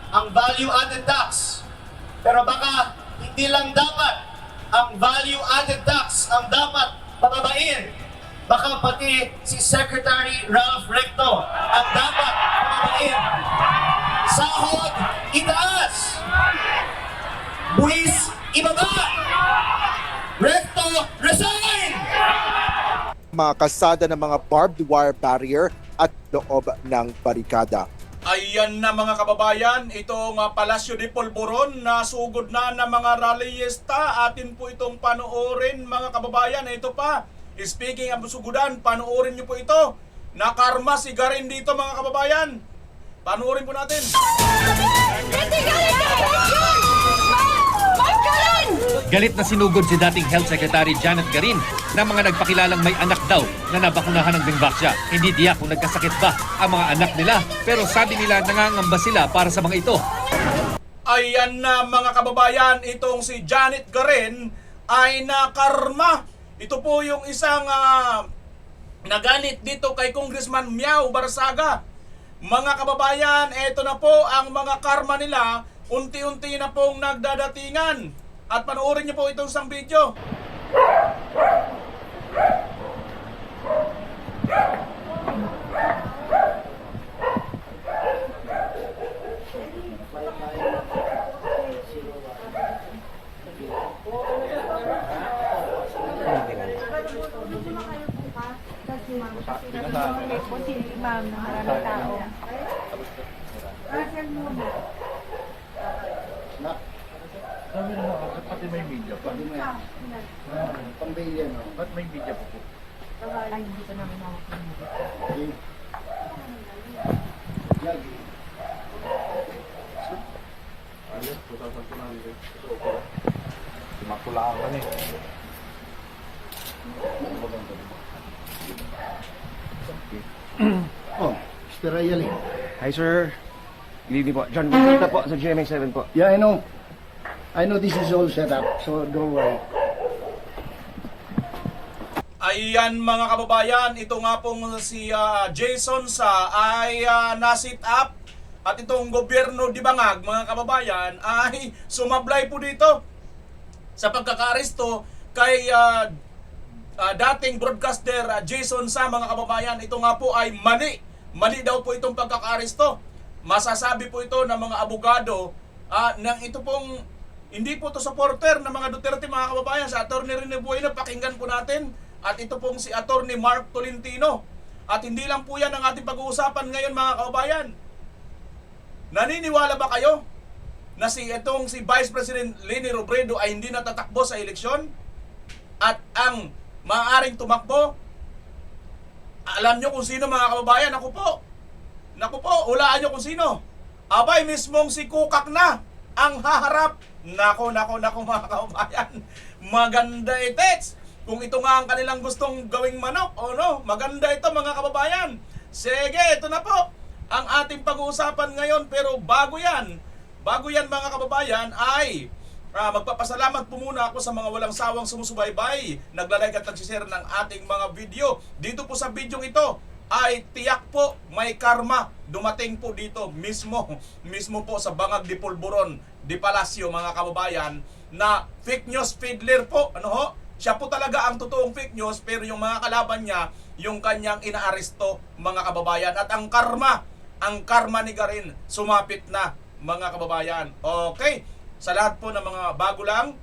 ang value-added tax. Pero baka hindi lang dapat ang value-added tax ang dapat pababain. Baka pati si Secretary Ralph Recto ang dapat pababain. Sahod, itaas. Buwis, ibaba. Recto, resign! Mga kasada ng mga barbed wire barrier at loob ng barikada. Ayan na mga kababayan, itong Palasyo de Polvoron na sugod na ng mga rallyista. Atin po itong panoorin mga kababayan. Ito pa, speaking of sugudan, panoorin nyo po ito. Nakarma si Garin dito mga kababayan. Panoorin po natin. Galit na sinugod si dating Health Secretary Janet Garin na mga nagpakilalang may anak daw na nabakunahan ng Dengvaxia. Hindi tiyak kung nagkasakit ba ang mga anak nila, pero sabi nila nangangamba sila para sa mga ito. Ayan na mga kababayan, itong si Janet Garin ay nakarma. Ito po yung isang nagalit dito kay Congressman Miao Barsaga. Mga kababayan, ito na po ang mga karma nila. Unti-unti na pong nagdadatingan. At panoorin niyo po itong isang video. Ma'am, na maraming tao. Sir muna. Sabi na ako, pati may media pa. Pambilya, no? Ba't may media pa po? Ay, hindi ko namin nakakita. Ayun, tutasan ko namin. Makulaan ka niya. Oh, Mr. Rayali. Hi sir, good evening po. John Bautista po sa GMA7 po. Yeah, I know. I know this is all set up, so don't worry. Ayan mga kababayan, ito nga pong si Jason sa ay na-sit up. At itong gobyerno di Bangag mga kababayan ay sumablay po dito sa pagkakaaresto kay dating broadcaster Jason sa mga kababayan. Ito nga po ay mali daw po itong pagkakaaresto. Masasabi po ito ng mga abogado nang ito pong hindi po to supporter ng mga Duterte mga kababayan. Sa Atty. Rene Buena, pakinggan po natin. At ito pong si Atty. Mark Tolentino. At hindi lang po yan ang ating pag-uusapan ngayon mga kababayan. Naniniwala ba kayo na si Vice President Leni Robredo ay hindi natatakbo sa eleksyon? At ang maaaring tumakbo, alam nyo kung sino mga kababayan? Naku po, hulaan nyo kung sino. Abay, mismong si Kukak na ang haharap. Nako mga kababayan. Maganda itets. Kung ito nga ang kanilang gustong gawing manok, o no, maganda ito mga kababayan. Sige, ito na po ang ating pag-uusapan ngayon. Pero bago yan mga kababayan ay magpapasalamat po muna ako sa mga walang sawang sumusubaybay, naglalike at nagsishare ng ating mga video. Dito po sa video ito ay tiyak po may karma dumating po dito mismo po sa Bangag de Polvoron de Palasyo mga kababayan, na fake news peddler po. Ano ho? Siya po talaga ang totoong fake news, pero yung mga kalaban niya, yung kanyang inaaresto mga kababayan. At ang karma ni Garin sumapit na mga kababayan. Okay, sa lahat po ng mga bago lang,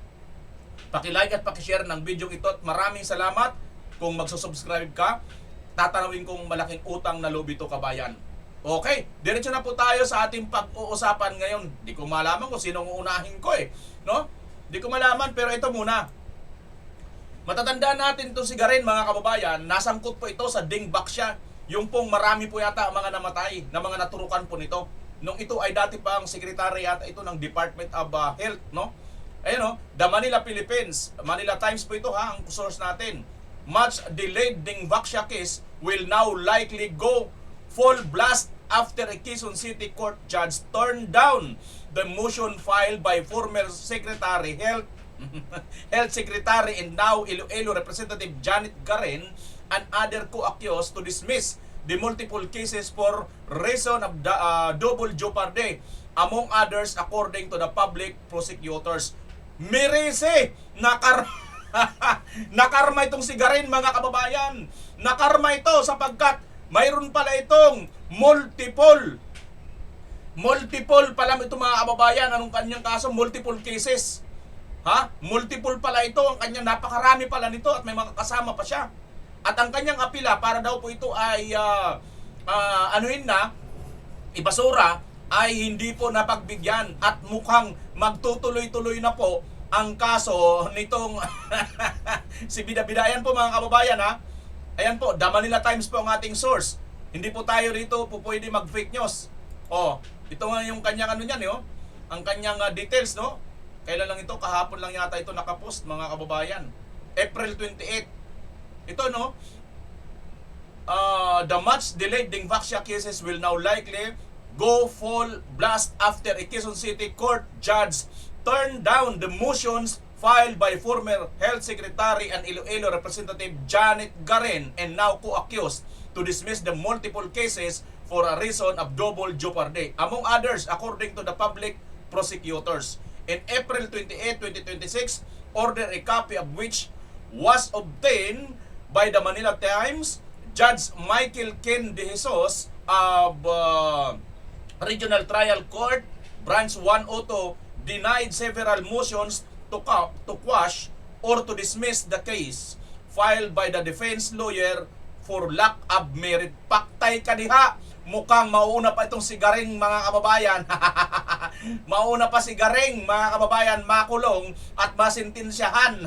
paki-like at paki-share ng video ito at maraming salamat. Kung magsusubscribe ka, tatanawin kong malaking utang na loob ito kabayan. Okay, diretso na po tayo sa ating pag-uusapan ngayon. Di ko malaman kung sinong uunahin ko no? Di ko malaman, pero ito muna. Matatandaan natin itong si Garin mga kababayan, nasangkot po ito sa Dengvaxia. Yung pong marami po yata mga namatay, na mga naturukan po nito. Nung ito ay dati pang secretary yata ito ng Department of Health, no? Ayun no, The Manila Philippines, Manila Times po ito ang source natin. Much delayed Dengvaxia case will now likely go full blast after a Quezon City Court judge turned down the motion filed by former Secretary Health Secretary and now Iloilo Representative Janet Garin and other co-accused to dismiss the multiple cases for reason of double jeopardy, among others according to the public prosecutors. Merese, nakarma itong si Garin, mga kababayan. Nakarma ito sapagkat mayroon pala itong multiple pala ito, mga kababayan. Anong kanyang kaso? Multiple cases. Multiple pala ito. Ang kanyang napakarami pala nito at may mga kasama pa siya. At ang kanyang apila para daw po ito ay ibasura, ay hindi po napagbigyan at mukhang magtutuloy-tuloy na po ang kaso nitong si Bidabidayan po, mga kababayan, ha. Ayan po, The Manila Times po ang ating source. Hindi po tayo rito po pwede mag-fake news. Ito nga yung kanyang ang kanyang details, no? Kailan lang ito? Kahapon lang yata ito nakapost, mga kababayan. April 28. Ito, no? The much delayed Dingvaxia cases will now likely go full blast after a Quezon City court judge turned down the motions filed by former Health Secretary and Iloilo Representative Janet Garin and now co-accused to dismiss the multiple cases for a reason of double jeopardy, among others according to the public prosecutors. In April 28, 2026, order a copy of which was obtained by the Manila Times, Judge Michael Ken De Jesus of Regional Trial Court, Branch 102, denied several motions to quash or to dismiss the case filed by the defense lawyer for lack of merit. Paktay ka diha. Mukhang mauna pa itong si Garing, mga kababayan. Mauna pa si Garing, mga kababayan, makulong at masintensyahan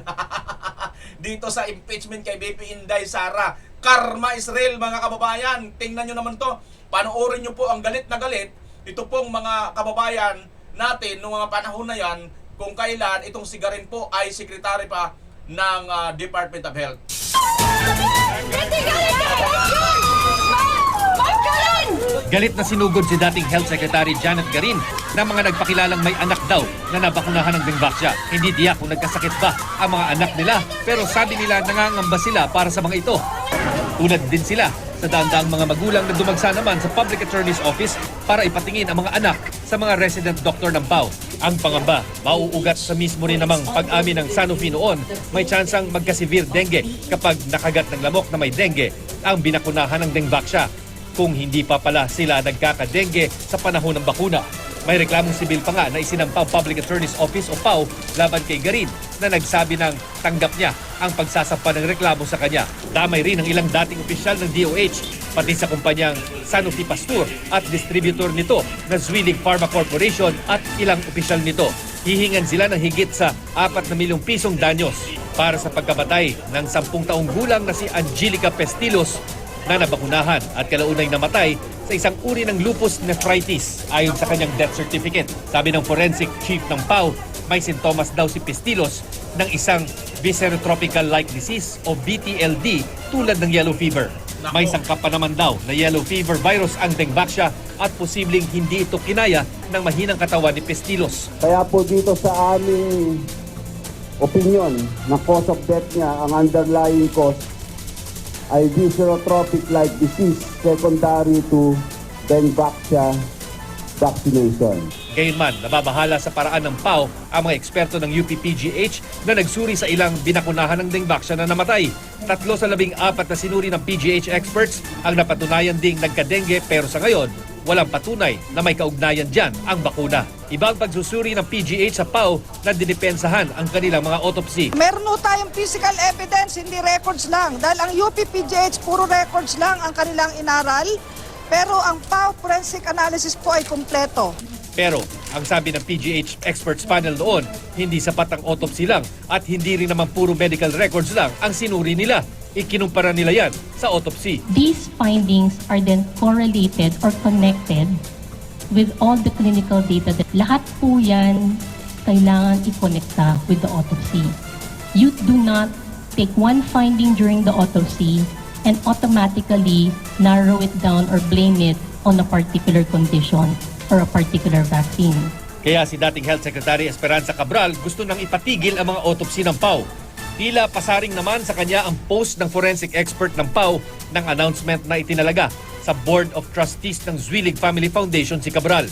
dito sa impeachment kay BP Inday Sara. Karma is real, mga kababayan. Tingnan nyo naman to. Panoorin nyo po ang galit na galit. Ito pong mga kababayan natin noong mga panahon na yan, kung kailan itong si Garin po ay sekretary pa ng Department of Health. Galit na sinugod si dating Health Secretary Janet Garin na mga nagpakilalang may anak daw na nabakunahan ng Dingvaxia. Hindi diyak kung nagkasakit ba ang mga anak nila, pero sabi nila nangangamba sila para sa mga ito. Tulad din sila sa daang-daang mga magulang na dumagsa naman sa Public Attorney's Office para ipatingin ang mga anak sa mga resident doctor ng PAO. Ang pangamba, mauugat sa mismo rin namang pag-amin ng Sanofi noon, may tsansang magka-severe dengue kapag nakagat ng lamok na may dengue ang binakunahan ng Dingvaxia. Kung hindi pa pala sila nagkaka-dengue sa panahon ng bakuna. May reklamong sibil pa nga na isinampang Public Attorney's Office o PAO laban kay Garin na nagsabi ng tanggap niya ang pagsasampa ng reklamo sa kanya. Damay rin ang ilang dating opisyal ng DOH, pati sa kumpanyang Sanofi Pasteur at distributor nito na Zwillig Pharma Corporation at ilang opisyal nito. Hihingan sila ng higit sa 4 na milyong pisong danyos para sa pagkamatay ng 10 taong gulang na si Angelica Pestilos na nabakunahan at kalaunay namatay sa isang uri ng lupus nephritis ayon sa kanyang death certificate. Sabi ng forensic chief ng PAO, may sintomas daw si Pestilos ng isang viscerotropical-like disease o VTLD tulad ng yellow fever. May sangkap pa naman daw na yellow fever virus ang Dingvaxia at posibleng hindi ito kinaya ng mahinang katawan ni Pestilos. Kaya po dito sa aming opinion na cause of death niya, ang underlying cause ay viscerotropic-like disease secondary to Dingvaxia vaccination. Gayunman, nababahala sa paraan ng PAO ang mga eksperto ng UP-PGH na nagsuri sa ilang binakunahan ng Dingvaxia na namatay. 3 sa 14 na sinuri ng PGH experts ang napatunayan ding nagka-dengue pero sa ngayon, walang patunay na may kaugnayan dyan ang bakuna. Iba ang pagsusuri ng PGH sa PAO na dinepensahan ang kanilang mga autopsy. Meron po tayong physical evidence, hindi records lang. Dahil ang UP-PGH, puro records lang ang kanilang inaral. Pero ang PAO forensic analysis po ay kumpleto. Pero ang sabi ng PGH experts panel noon, hindi sapat ang autopsy lang at hindi rin naman puro medical records lang ang sinuri nila. Ikinumpara nila yan sa autopsy. These findings are then correlated or connected with all the clinical data. Lahat po yan kailangan i-connecta with the autopsy. You do not take one finding during the autopsy and automatically narrow it down or blame it on a particular condition or a particular vaccine. Kaya si dating Health Secretary Esperanza Cabral gusto nang ipatigil ang mga autopsy ng PAO. Tila pasaring naman sa kanya ang post ng forensic expert ng PAO ng announcement na itinalaga sa Board of Trustees ng Zwilig Family Foundation si Cabral.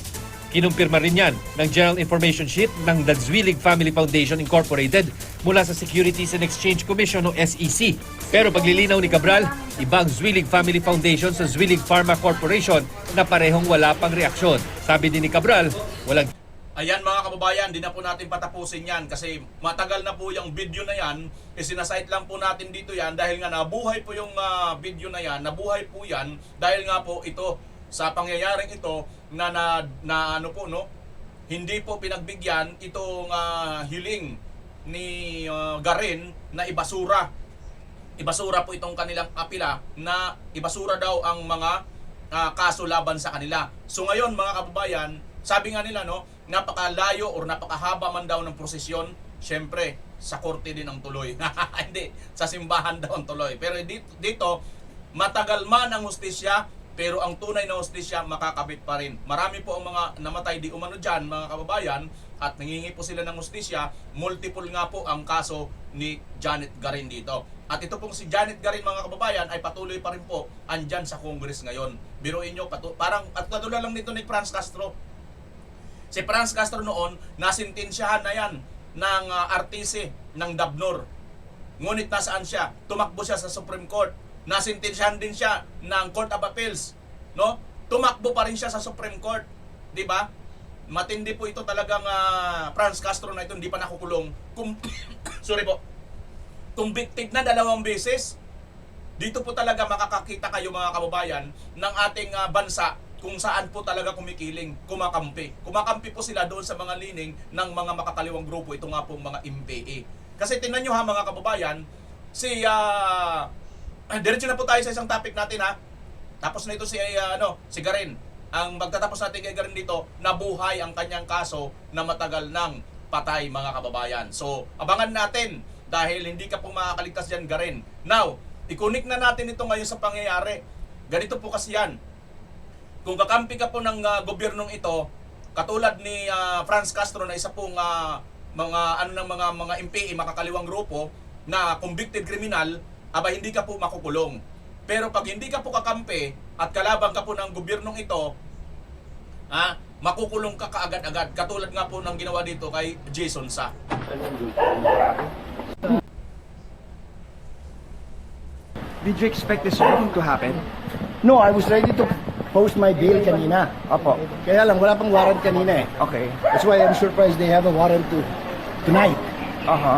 Kinumpirma rin yan ng General Information Sheet ng The Zwilig Family Foundation Incorporated mula sa Securities and Exchange Commission o SEC. Pero paglilinaw ni Cabral, iba ang Zwilig Family Foundation sa Zwilig Pharma Corporation na parehong wala pang reaksyon. Sabi din ni Cabral, walang... Ayan mga kababayan, di na po natin patapusin yan kasi matagal na po yung video na yan. Sinasite lang po natin dito yan dahil nga nabuhay po yung video na yan. Nabuhay po yan dahil nga po ito sa pangyayaring ito na ano po no, hindi po pinagbigyan itong hiling ni Garin na ibasura. Ibasura po itong kanilang apila na ibasura daw ang mga kaso laban sa kanila. So ngayon mga kababayan, sabi nga nila no, napakalayo or napakahaba man daw ng prosesyon, syempre sa korte din ang tuloy. Hindi, sa simbahan daw ang tuloy. Pero dito matagal man ang hustisya, pero ang tunay na hustisya makakabit pa rin. Marami po ang mga namatay di umano dyan mga kababayan at nangingi po sila ng hustisya. Multiple nga po ang kaso ni Janet Garin dito. At ito pong si Janet Garin mga kababayan ay patuloy pa rin po andyan sa Congress ngayon. Biruin nyo, parang at katulad lang nito ni Franz Castro. Si Franz Castro noon, nasintensyahan na yan ng RTC ng Dabnor. Ngunit nasaan siya? Tumakbo siya sa Supreme Court. Nasintensyahan din siya ng Court of Appeals. No? Tumakbo pa rin siya sa Supreme Court. Di ba? Matindi po ito talagang Franz Castro na ito, hindi pa nakukulong. Sorry po. Convicted na 2 beses. Dito po talaga makakakita kayo mga kababayan ng ating bansa kung saan po talaga kumikiling, kumakampi. Kumakampi po sila doon sa mga lining ng mga makakaliwang grupo, ito nga pong mga MPA. Kasi tingnan nyo ha mga kababayan, diretso na po tayo sa isang topic natin ha. Tapos na ito si Garin. Ang magtatapos natin kay Garin dito, nabuhay ang kanyang kaso na matagal nang patay mga kababayan. So, abangan natin dahil hindi ka po makakaligtas dyan Garin. Now, ikunik na natin ito ngayon sa pangyayari. Ganito po kasi yan. Kung kakampi ka po ng gobyernong ito, katulad ni Franz Castro na isa pong mga MPA, makakaliwang grupo na convicted criminal, aba hindi ka po makukulong. Pero pag hindi ka po kakampi at kalaban ka po ng gobyernong ito, makukulong ka kaagad-agad. Katulad nga po ng ginawa dito kay Jason Sa. Did you expect this to happen? No, I was ready to post my bail kanina. Opo. Kaya lang, wala pang warrant kanina eh. Okay. That's why I'm surprised they have a warrant tonight.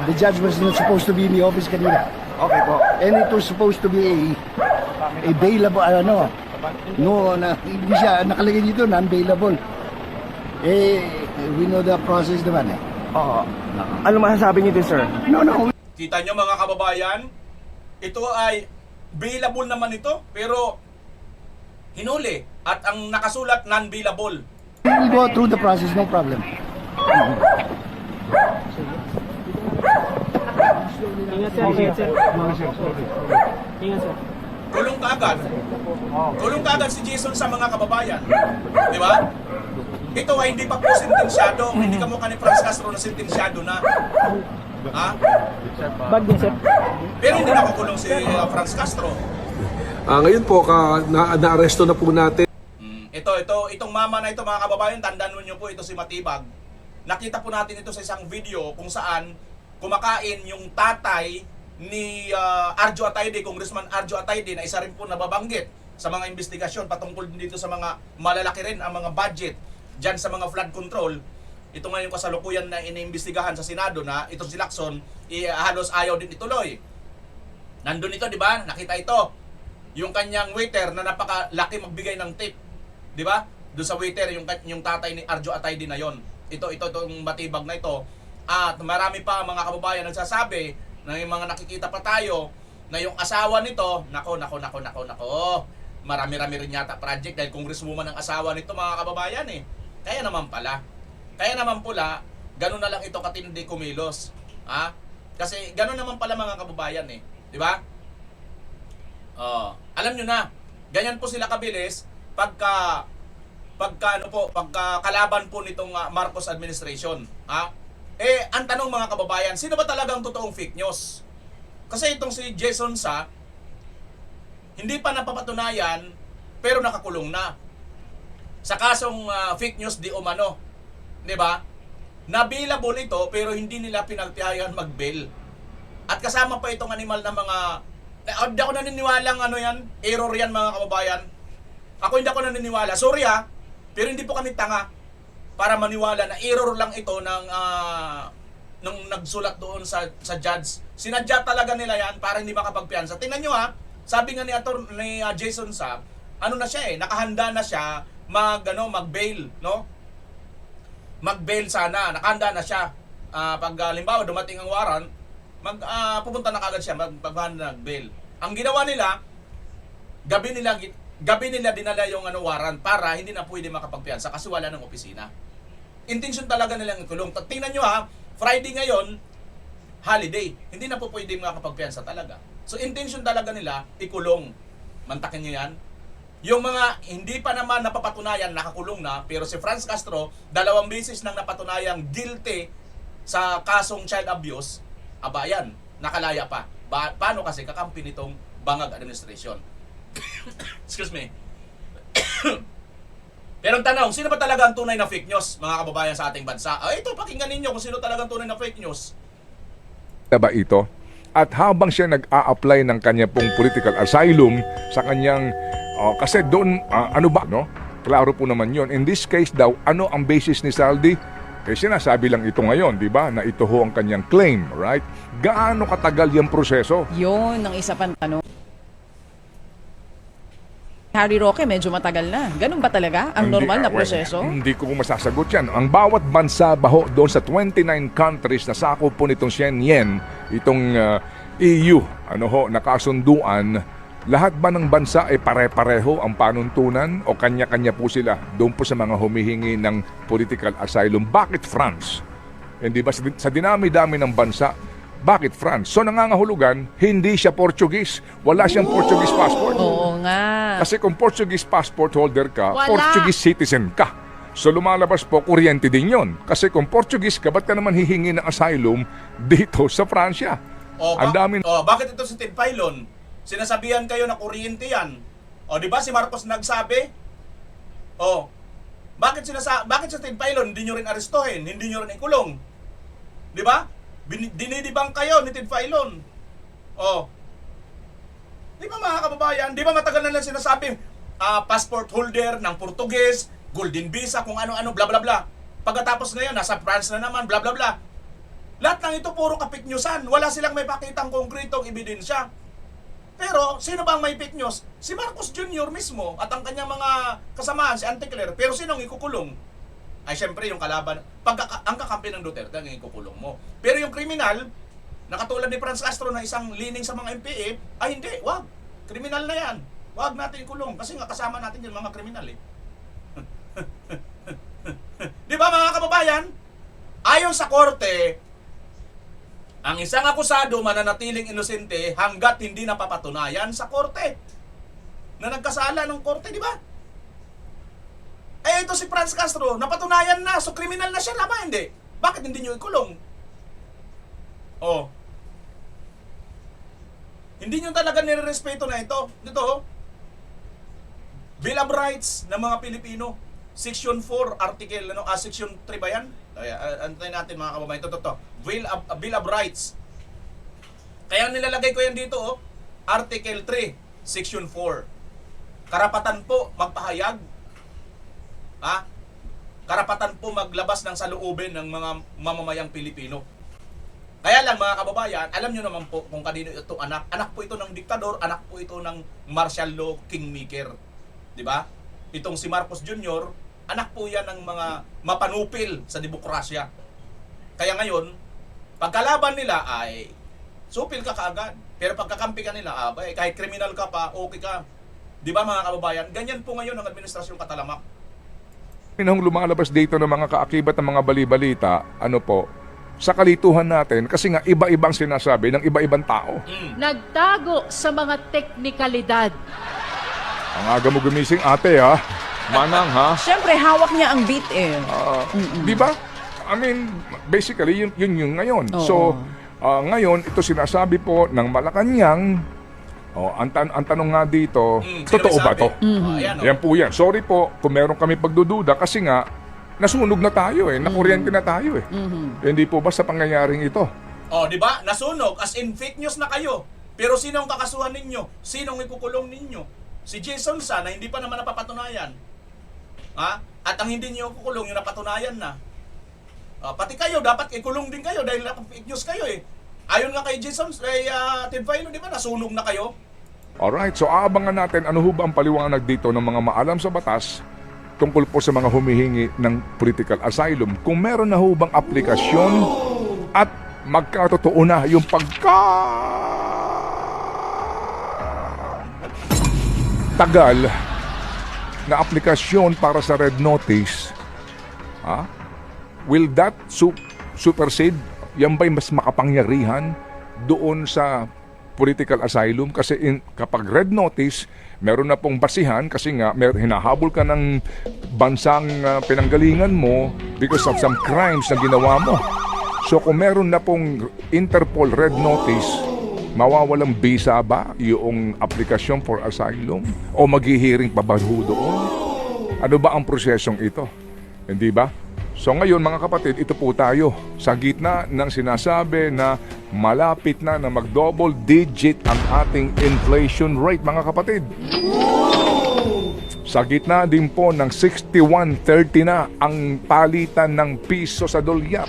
The judge was not supposed to be in the office kanina. Okay po. And it was supposed to be a bailable, hindi siya nakalagay dito, non-bailable. We know the process naman eh. Ano masasabi niyo din, sir? No. Kita nyo mga kababayan, ito ay bailable naman ito, pero hinuli at ang nakasulat non-bailable. We'll go through the process, no problem. Kulong kaagad. Kulong kaagad si Jason sa mga kababayan. Di ba? Ito ay hindi pa po sentensyado. Hindi ka mukha ni Franz Castro na sentensyado na. Ha? Pero hindi nakukulong si Franz Castro. Ngayon po, na-aresto na po natin. Itong mama na ito mga kababayan, tandaan niyo po ito si Matibag. Nakita po natin ito sa isang video kung saan kumakain yung tatay ni Arjo Atayde, Congressman Arjo Atayde, na isa rin po nababanggit sa mga investigasyon patungkol dito sa mga malalaki rin ang mga budget dyan sa mga flood control. Ito nga yung kasalukuyan na iniimbestigahan sa Senado na ito si Lacson, halos ayaw din ituloy. Nandun ito, di ba? Nakita ito. Yung kanyang waiter na napakalaki magbigay ng tip. Di ba? Doon sa waiter, yung tatay ni Arjo Atayde na yon. Itong Matibag na ito. At marami pa mga kababayan nagsasabi na yung mga nakikita pa tayo na yung asawa nito, nako. Marami-rami rin yata project dahil congresswoman ang asawa nito mga kababayan eh. Kaya naman pula, ganun na lang ito katindi kumilos. Kasi ganun naman pala mga kababayan eh. Di ba? Alam nyo na, ganyan po sila kabilis pagka kalaban po nitong Marcos administration. Ang tanong mga kababayan, sino ba talagang totoong fake news? Kasi itong si Jason Sa, hindi pa napapatunayan pero nakakulong na. Sa kasong fake news di umano, 'di ba? Nabilable ito pero hindi nila pinagtihayan mag-bail. At kasama pa itong animal na mga hindi ako naniniwalang ano yan, error yan mga kababayan. Ako hindi ako naniniwala. Sorry ha, pero hindi po kami tanga para maniwala na error lang ito ng nung nagsulat doon sa judge. Sinadya talaga nila yan para hindi makapagpiyansa. Tingnan nyo ha, sabi nga ni Jason Saab, ano na siya nakahanda na siya mag-bail, no? Mag-bail sana, nakahanda na siya. Pag halimbawa dumating ang warrant, pupunta na kagad siya magpapahanda ng bail. Ang ginawa nila, gabi nila dinala yung warrant para hindi na pwede makapagpiyansa kasi wala ng opisina. Intention talaga nilang ikulong. Tingnan nyo ha, Friday ngayon, holiday. Hindi na po pwede makapagpiyansa talaga. So intention talaga nila ikulong. Mantakin nyo yan. Yung mga hindi pa naman napapatunayan, nakakulong na, pero si Franz Castro, 2 beses nang napatunayang guilty sa kasong child abuse, yan, nakalaya pa. Paano kasi kakampi nitong Bangag administration? Excuse me. Pero ang tanong, sino ba talaga ang tunay na fake news, mga kababayan sa ating bansa? Ito, pakinggan ninyo kung sino talaga ang tunay na fake news. Ba ito? At habang siya nag-a-apply ng kanya pong political asylum sa kanyang kasi doon, klaro po naman yon. In this case daw, ano ang basis ni Saldi? Kasi sinasabi lang ito ngayon, di ba, na ito ho ang kanyang claim, right? Gaano katagal yung proseso? Yun, ang isa pang tanong. Harry Roque, medyo matagal na. Ganun ba talaga ang normal na proseso? Hindi ko po masasagot yan. Ang bawat bansa baho doon sa 29 countries na sakop po nitong Schengen, itong EU, nakasunduan, lahat ba ng bansa ay pare-pareho ang panuntunan o kanya-kanya po sila doon po sa mga humihingi ng political asylum? Bakit France? Hindi ba sa dinami-dami ng bansa, bakit France? So nangangahulugan, hindi siya Portuguese. Wala siyang Portuguese passport. Oo nga. Kasi kung Portuguese passport holder ka, Wala. Portuguese citizen ka. So lumalabas po, kuryente din yon. Kasi kung Portuguese ka, ba't ka naman hihingi ng asylum dito sa Pransya? Ang dami. Bakit ito si Ted Filon? Sinasabihan kayo na kuryente yan. Di ba si Marcos nagsabi? Bakit si Ted Filon hindi nyo rin arestuhin, hindi nyo rin ikulong? Di ba? Dinidibang kayo ni Ted Filon. Di ba mga kababayan? Di ba matagal na lang sinasabi, passport holder ng Portuguese, golden visa, kung ano-ano, bla bla bla. Pagkatapos ngayon, nasa France na naman, bla bla bla. Lahat ng ito puro fake newsan. Wala silang may pakitang konkretong ebidensya. Pero, sino ba ang may fake news? Si Marcos Jr. mismo at ang kanyang mga kasamahan, si Anticler. Pero sinong ikukulong? Ay, syempre, yung kalaban, ang kakampi ng Duterte, ang ikukulong mo. Pero yung kriminal, na katulad ni Franz Castro na isang lining sa mga MPF, ay hindi, wag. Kriminal na yan. Wag natin ikulong. Kasi nga, kasama natin yung mga kriminal Di ba mga kababayan? Ayon sa korte, ang isang akusado mananatiling inosente hanggat hindi napapatunayan sa korte na nagkasala ng korte, di ba? Ito si Franz Castro, napatunayan na, so kriminal na siya, lama hindi? Bakit hindi nyo ikulong? Hindi nyo talaga nirerespeto na ito. Dito, Bill of Rights ng mga Pilipino, Section 4, Article, Section 3 ba yan? Antayin natin mga kababayan. Ito. Bill of Rights. Kaya nilalagay ko yan dito, Article 3, Section 4. Karapatan po magpahayag. Karapatan po maglabas ng saloobin ng mga mamamayang Pilipino. Kaya lang mga kababayan, alam nyo naman po kung kanino itong anak. Anak po ito ng diktador, anak po ito ng martial law kingmaker. Diba? Itong si Marcos Jr., anak po yan ng mga mapanupil sa demokrasya. Kaya ngayon, pagkalaban nila ay supil ka kaagad. Pero pagkakampi ka nila, kahit kriminal ka pa, okay ka. Di ba mga kababayan? Ganyan po ngayon ang administrasyong Katalamak. Nung lumalabas dito ng mga kaakibat ng mga bali-balita, sa kalituhan natin, kasi nga iba-ibang sinasabi ng iba-ibang tao. Nagtago sa mga teknikalidad. Ang aga mo gumising, ate, ha? Manang, ha? Siyempre, hawak niya ang beat Di ba? I mean, basically, yun ngayon. Oo. So, ngayon, ito sinasabi po ng Malacanang, ang tanong nga dito, Sino totoo may ba sabi? to? Ayan, Yan po yan. Sorry po kung meron kami pagdududa kasi nga, nasunog na tayo nakuryente na tayo Hindi po ba sa pangyayaring ito? Di ba? Nasunog, as in fake news na kayo. Pero sino ang kakasuhan ninyo? Sino ang ikukulong ninyo? Si Jason Sa na hindi pa naman napapatunayan. At ang hindi niyo kukulong, yung napatunayan na. Pati kayo, dapat ikulong din kayo dahil fake news kayo Ayon nga kay Jason, kay Ted Filon, di ba nasunog na kayo? Alright, so aabangan natin ano ho ba ang paliwanag dito ng mga maalam sa batas tungkol po sa mga humihingi ng political asylum. Kung meron na ho bang aplikasyon at magkatotoo na yung tagal na aplikasyon para sa red notice, will that supersede? Yan ba'y mas makapangyarihan doon sa political asylum? Kasi kapag red notice, meron na pong basihan kasi nga hinahabol ka ng bansang pinanggalingan mo because of some crimes na ginawa mo. So kung meron na pong Interpol red notice, mawawalang visa ba yung aplikasyon for asylum? O maghihiring pa ba doon? Ano ba ang prosesong ito? Hindi ba? So ngayon mga kapatid, ito po tayo sa gitna ng sinasabi na malapit na mag-double digit ang ating inflation rate mga kapatid. Sa gitna din po ng 61.30 na ang palitan ng piso sa dolyar.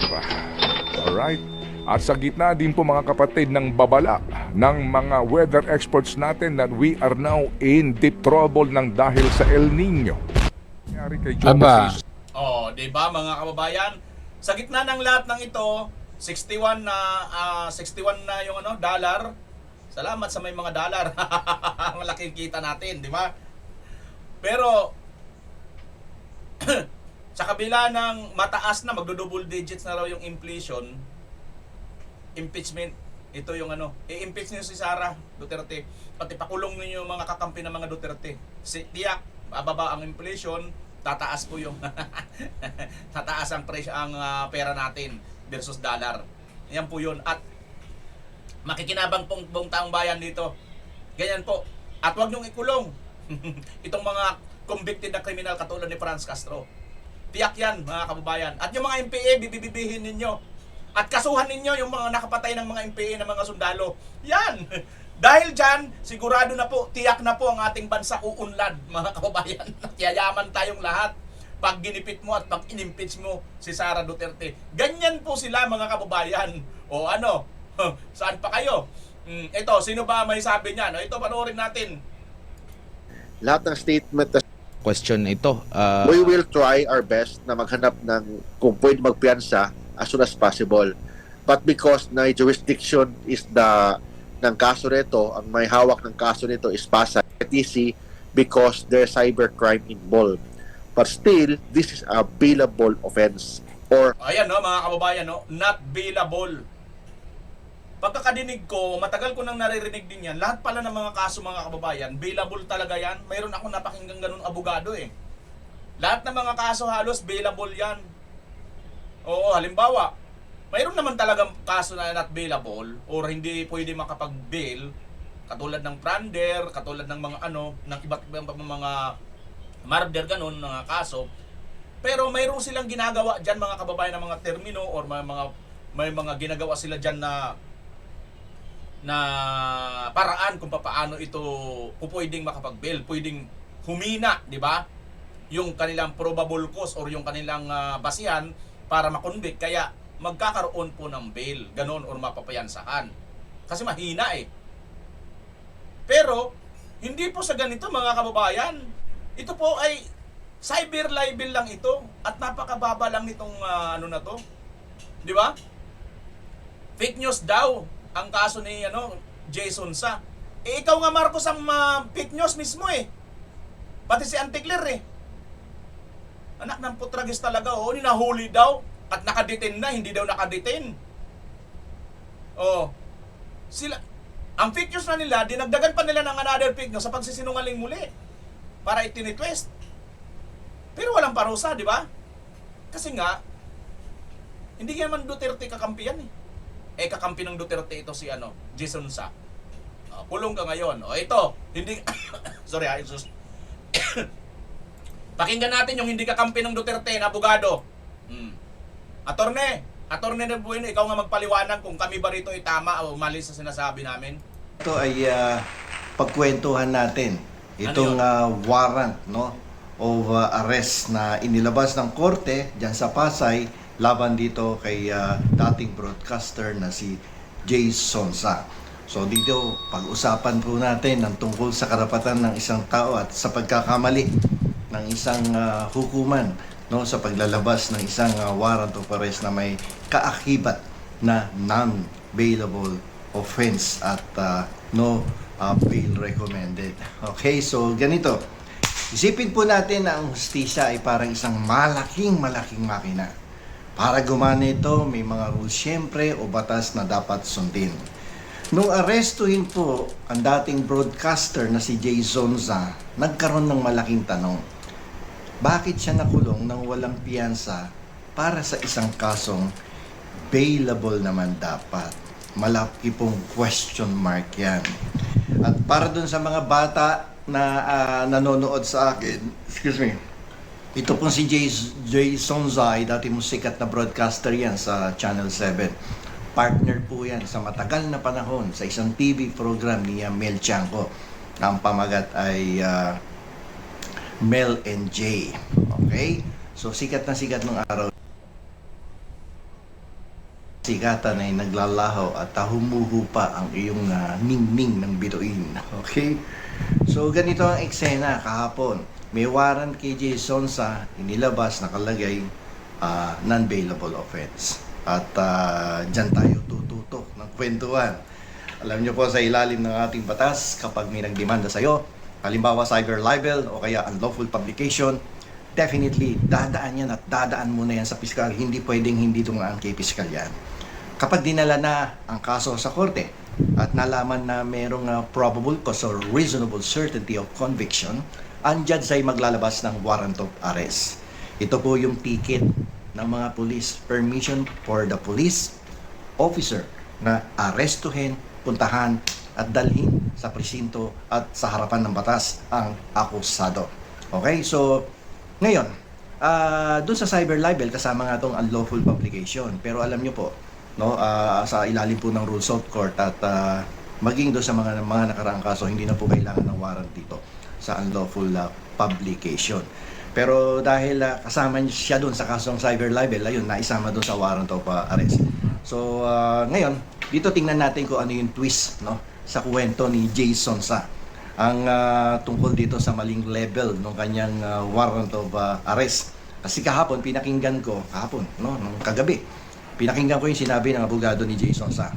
Alright? At sa gitna din po mga kapatid ng babala ng mga weather experts natin that we are now in deep trouble ng dahil sa El Nino. Nangyari kay Jonas. Di ba mga kababayan? Sa gitna ng lahat ng ito, 61 na yung dollar. Salamat sa may mga dollar. Malaking kita natin, di ba? Pero sa kabila ng mataas na magdo-double digits na raw yung inflation, impeachment, ito yung i-impeach niyo si Sara Duterte, pati pakulong niyo yung mga kakampi ng mga Duterte. Tiyak, bababa ang inflation, tataas po yung tataas ang presyo ang pera natin versus dollar. Yan po yun. At makikinabang pong buong taong bayan dito. Ganyan po. At huwag niyong ikulong itong mga convicted na kriminal katulad ni Franz Castro. Tiyak yan mga kababayan. At yung mga MPA, bibibihin ninyo. At kasuhan ninyo yung mga nakapatay ng mga MPA ng mga sundalo. Yan! Dahil dyan, sigurado na po, tiyak na po ang ating bansa uunlad, mga kababayan. Yayaman tayong lahat pag ginipit mo at pag inimpeach mo si Sara Duterte. Ganyan po sila, mga kababayan. O saan pa kayo? Ito, sino ba may sabi niyan? Ito, panoorin natin. Lahat ng statement na question ito. we will try our best na maghanap ng kung pwede magpiyansa as soon as possible. But because na jurisdiction is ng kaso nito, ang may hawak ng kaso nito is Pasay PTC because there's cybercrime involved. But still, this is a bailable offense. Or ayan mga kababayan, not bailable. Pagkakadinig ko, matagal ko nang naririnig din yan. Lahat pala ng mga kaso mga kababayan, bailable talaga yan. Mayroon ako napakinggang ganun abogado Lahat ng mga kaso halos bailable yan. Oo, halimbawa, mayroon naman talagang kaso na not bailable or hindi pwede makapag-bail katulad ng plunder, katulad ng mga ng iba't ibang mga murder ganun mga kaso. Pero mayroon silang ginagawa diyan mga kababayan ng mga termino or may mga ginagawa sila diyan na paraan kung paano ito pwedeng makapag-bail, pwedeng humina, di ba? Yung kanilang probable cause or yung kanilang basihan para makonvict. Kaya magkakaroon po ng bail, ganun, or mapapayansahan. Kasi mahina Pero, hindi po sa ganito mga kababayan. Ito po ay cyber libel lang ito at napakababa lang nitong na to. Di ba? Fake news daw ang kaso ni Jason Sa. Ikaw nga Marcos ang fake news mismo Pati si Anticler Anak ng putragis talaga ninahuli daw. At nakadetain na, hindi daw nakadetain. Sila, ang fake news na nila, dinagdagan pa nila ng another fake news sa pagsisinungaling muli. Para itinitwist. Pero walang parusa, di ba? Kasi nga, hindi naman Duterte kakampi yan kakampi ng Duterte ito si Jason Sa. kulong ka ngayon. O ito, hindi... Sorry ha, Jesus. Pakinggan natin yung hindi kakampi ng Duterte na abogado. Attorney na Bueno, ikaw nga magpaliwanag kung kami ba rito ay tama o mali sa sinasabi namin. Ito ay pagkwentuhan natin. Itong warrant of arrest na inilabas ng korte dyan sa Pasay laban dito kay dating broadcaster na si Jay Sonsa. So dito, pag-usapan po natin ng tungkol sa karapatan ng isang tao at sa pagkakamali ng isang hukuman sa paglalabas ng isang warrant of arrest na may kaakibat na non-bailable offense at no bail recommended. Okay, so ganito. Isipin po natin na ang hustisya ay parang isang malaking makina. Para gumana ito, may mga rules syempre o batas na dapat sundin. Nung arestuhin po ang dating broadcaster na si Jay Sonsa, nagkaroon ng malaking tanong. Bakit siya nakulong nang walang piyansa para sa isang kasong bailable naman dapat? Malaki pong question mark yan. At para dun sa mga bata na nanonood sa akin, excuse me, ito pong si Jay Sonsa ay dati mong sikat na broadcaster yan sa Channel 7. Partner po yan sa matagal na panahon sa isang TV program ni Mel Chanco. Ang pamagat ay Mel and Jay. Okay? So sikat na sikat nung araw. Sikatan ay naglalaho at humuhupa ang iyong ningning ng bituin. Okay? So ganito ang eksena kahapon. May warrant kay Jay Sonsa, inilabas, nakalagay non-bailable offense. At dyan tayo tututok ng kwentuhan. Alam niyo po sa ilalim ng ating batas, kapag may nagdemanda sa iyo, halimbawa cyber libel o kaya unlawful publication, definitely dadaan yan at dadaan muna yan sa piskal. Hindi pwedeng hindi dumaan kay piskal yan. Kapag dinala na ang kaso sa korte at nalaman na merong probable cause or reasonable certainty of conviction, ang judge ay maglalabas ng warrant of arrest. Ito po yung ticket ng mga police, permission for the police officer na arestuhin, puntahan at dalhin sa presinto at sa harapan ng batas ang akusado. Okay, so ngayon, dun sa cyber libel kasama nga itong unlawful publication. Pero alam nyo po, sa ilalim po ng rules of court at maging doon sa mga nakaraang kaso, hindi na po kailangan ng warrant dito sa unlawful publication. Pero dahil kasama siya doon sa kasong cyber libel, ayun, naisama doon sa warrant of arrest. So ngayon, dito tingnan natin kung ano yung twist sa kwento ni Jay Sonsa. Ang tungkol dito sa maling level ng kanyang warrant of arrest. Kasi kahapon, pinakinggan ko, nung kagabi, pinakinggan ko yung sinabi ng abogado ni Jay Sonsa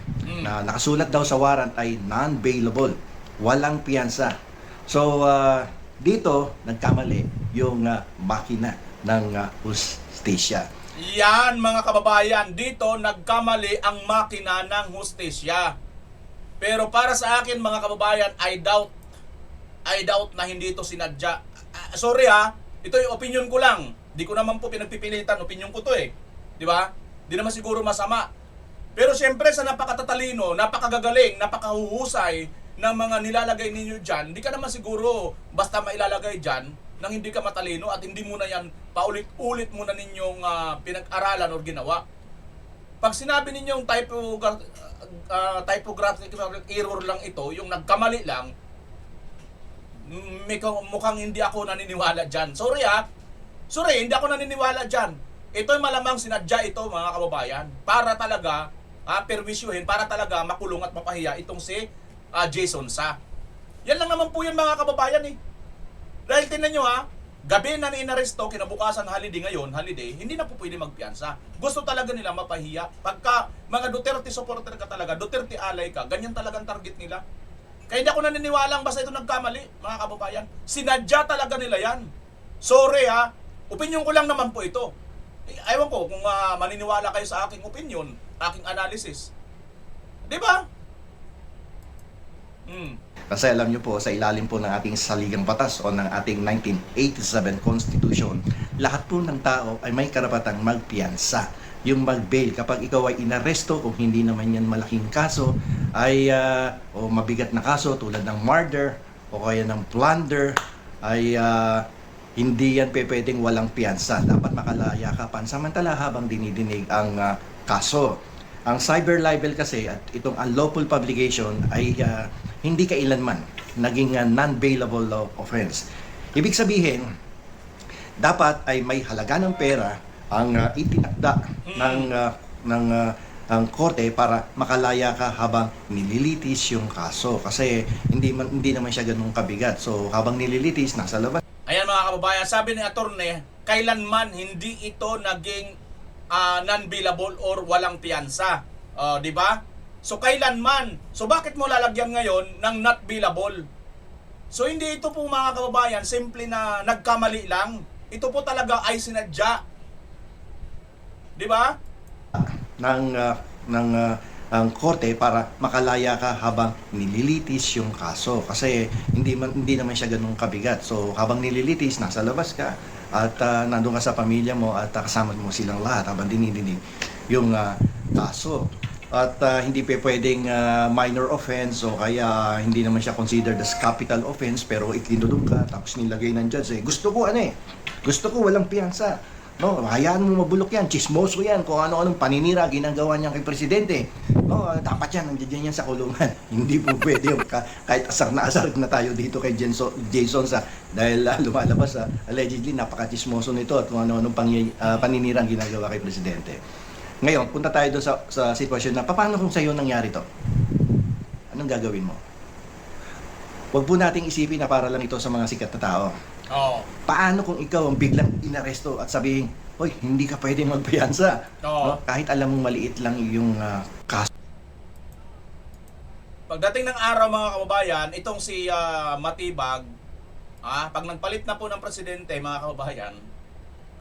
na nakasulat daw sa warrant ay non-bailable, walang piyansa. So dito nagkamali yung makina ng hustisya. Yan mga kababayan, dito nagkamali ang makina ng hustisya. Pero para sa akin mga kababayan, I doubt na hindi ito sinadya. Sorry ito yung opinion ko lang. Di ko naman po pinagpipilitan, opinion ko to Di ba? Di naman siguro masama. Pero syempre sa napakatatalino, napakagagaling, napakahuhusay ng mga nilalagay ninyo dyan, hindi ka naman siguro basta mailalagay dyan nang hindi ka matalino at hindi mo na yan paulit-ulit mo na ninyong pinag-aralan o ginawa. Pag sinabi ninyong typographic error lang ito, yung nagkamali lang, mukhang hindi ako naniniwala dyan. Sorry, hindi ako naniniwala dyan. Ito'y malamang sinadya ito mga kababayan para talaga permisyuhin, para talaga makulong at mapahiya itong si Jay Sonsa. Yan lang naman po yan mga kababayan Dahil tingnan nyo gabi na inaresto, kinabukasan holiday, hindi na po pwede magpiyansa. Gusto talaga nila mapahiya. Pagka mga Duterte supporter ka talaga, Duterte alay ka, ganyan talagang target nila. Kaya hindi ako naniniwalang basta ito nagkamali mga kababayan. Sinadya talaga nila yan. Sorry opinion ko lang naman po ito. Ewan ko kung maniniwala kayo sa aking opinion, aking analysis. Di ba? Kasi alam nyo po, sa ilalim po ng ating saligang batas o ng ating 1987 Constitution, lahat po ng tao ay may karapatang magpiyansa. Yung mag-bail, kapag ikaw ay inaresto, kung hindi naman yan malaking kaso, ay o mabigat na kaso tulad ng murder o kaya ng plunder ay hindi yan pwedeng walang piyansa. Dapat makalaya ka pansamantala habang dinidinig ang kaso. Ang cyber libel kasi at itong unlawful publication ay hindi kailanman naging non-bailable offense. Ibig sabihin, dapat ay may halaga ng pera ang itinakda ng ang korte para makalaya ka habang nililitis yung kaso kasi hindi naman siya ganun kabigat. So habang nililitis nasa labas. Ayan mga kababayan, sabi ni attorney, kailanman hindi ito naging non-bailable or walang piyansa. Di ba? So kailanman. So bakit mo lalagyan ngayon ng not bailable? So hindi ito po mga kababayan simple na nagkamali lang. Ito po talaga ay sinadya. Di ba? Ang korte para makalaya ka habang nililitis yung kaso kasi hindi naman siya ganun kabigat. So habang nililitis nasa labas ka at nandun ka sa pamilya mo at kasama mo silang lahat habang dinidinig yung kaso. At hindi pwedeng minor offense o kaya hindi naman siya considered as capital offense pero itinulog ka tapos nilagay ng judge gusto ko walang piyansa. No, hayaan mo mabulok yan, chismoso yan, kung ano-anong paninira ginagawa niya kay presidente. No, dapat yan, nandiyan yan sa kulungan. Hindi po pwede kahit asar na tayo dito kay Jason sa dahil lumalabas allegedly napaka-chismoso nito at kung ano-anong paninira ang ginagawa kay presidente. Ngayon, punta tayo doon sa sitwasyon na paano kung sa'yo nangyari to? Anong gagawin mo? Huwag po nating isipin na para lang ito sa mga sikat na tao. Oo. Paano kung ikaw ang biglang inaresto at sabihin, hoy, hindi ka pwedeng magpiyansa. Oo. No? Kahit alam mong maliit lang yung kaso. Pagdating ng araw mga kababayan, itong si Matibag, pag nagpalit na po ng presidente mga kababayan,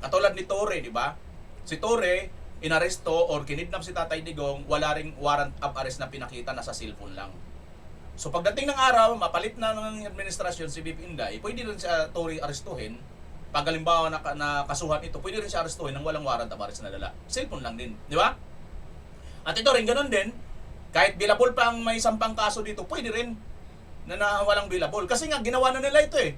katulad ni Torre, di ba? Si Torre, inaresto or kinidnap si Tatay Digong, wala ring warrant of arrest na pinakita, nasa cellphone lang. So pagdating ng araw, mapalit na ng administrasyon si Viv Inday, pwede rin siya Tory arestuhin. Pag halimbawa na kasuhan ito, pwede rin siya arestuhin ng walang warrant of arrest na dala. Cellphone lang din, di ba? At ito rin, ganun din, kahit billable pa ang may sampang kaso dito, pwede rin na walang billable. Kasi nga, ginawa na nila ito eh.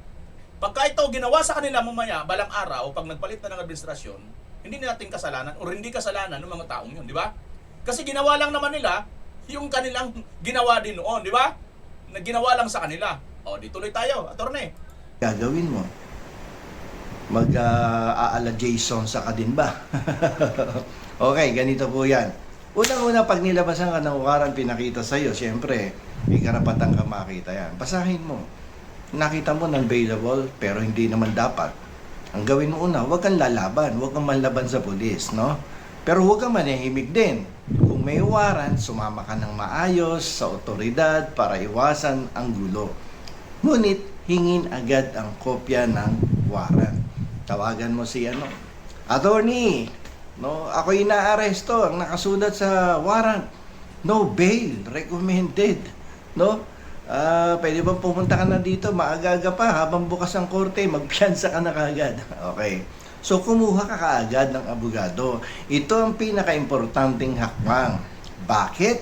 Pagka ito ginawa sa kanila mamaya, balang araw, pag nagpalit na ng administrasyon, hindi natin kasalanan o hindi kasalanan ng mga taong yun, di ba? Kasi ginawa lang naman nila yung kanilang ginawa din noon, di ba? Na ginawa lang sa kanila. O, di tuloy tayo, attorney. Gagawin mo? Mag-aala Jason sa ka din ba? Okay, ganito po yan. Unang-una, pag nilabasan ka ng warrant pinakita sa'yo, siyempre, may karapatan ka makita yan. Basahin mo. Nakita mo non-bailable, pero hindi naman dapat. Ang gawin mo una, huwag kang lalaban, huwag kang manlaban sa pulis, no? Pero huwag kang manahimik din. Kung may warrant, sumama ka ng maayos sa otoridad para iwasan ang gulo. Ngunit, hingin agad ang kopya ng warrant. Tawagan mo si attorney, no, ako inaaresto, ang nakasulat sa warrant, no bail, recommended, no? Pwede bang pumunta ka na dito, maaga-aga pa, habang bukas ang korte, magpiyansa ka na kaagad. Okay. So, kumuha ka kaagad ng abogado. Ito ang pinaka-importanting hakbang. Bakit?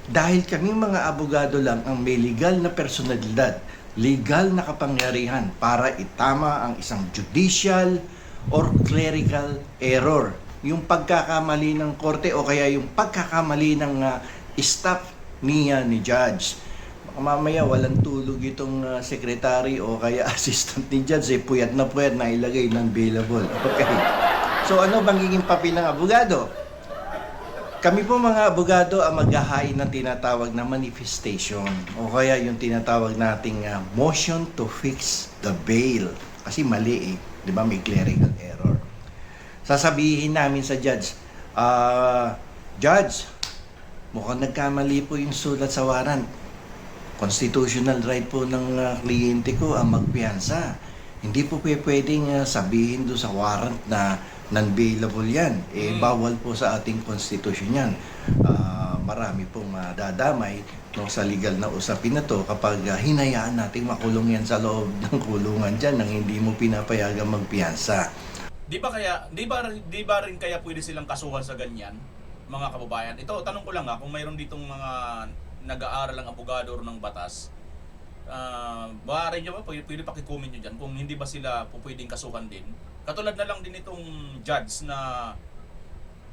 Dahil kami mga abogado lang ang may legal na personalidad, legal na kapangyarihan para itama ang isang judicial or clerical error. Yung pagkakamali ng korte o kaya yung pagkakamali ng staff ni judge. Mamaya walang tulog itong secretary o kaya assistant ni judge, puyat na ilagay ng bailable. Okay. So ano bang magiging papel ng abogado? Kami po mga abogado ang maghahain ng tinatawag na manifestation o kaya yung tinatawag nating motion to fix the bail. Kasi mali di ba, may clerical error. Sasabihin namin sa judge, Judge, mukhang nagkamali po yung sulat sa warrant. Constitutional right po ng kliyente ko ang magpiyansa. Hindi po pwedeng sabihin doon sa warrant na non-bailable yan. Bawal po sa ating konstitusyon yan. Marami pong dadamay sa legal na usapin na to kapag hinayaan nating makulong yan sa loob ng kulungan dyan nang hindi mo pinapayagang magpiyansa. Di ba rin kaya pwede silang kasuhan sa ganyan, mga kababayan? Ito, tanong ko lang kung mayroon ditong mga nag-aaral ang abogado ng batas, maaari nyo ba, pwede pakicomment nyo dyan kung hindi ba sila pwedeng kasuhan din. Katulad na lang din itong judge na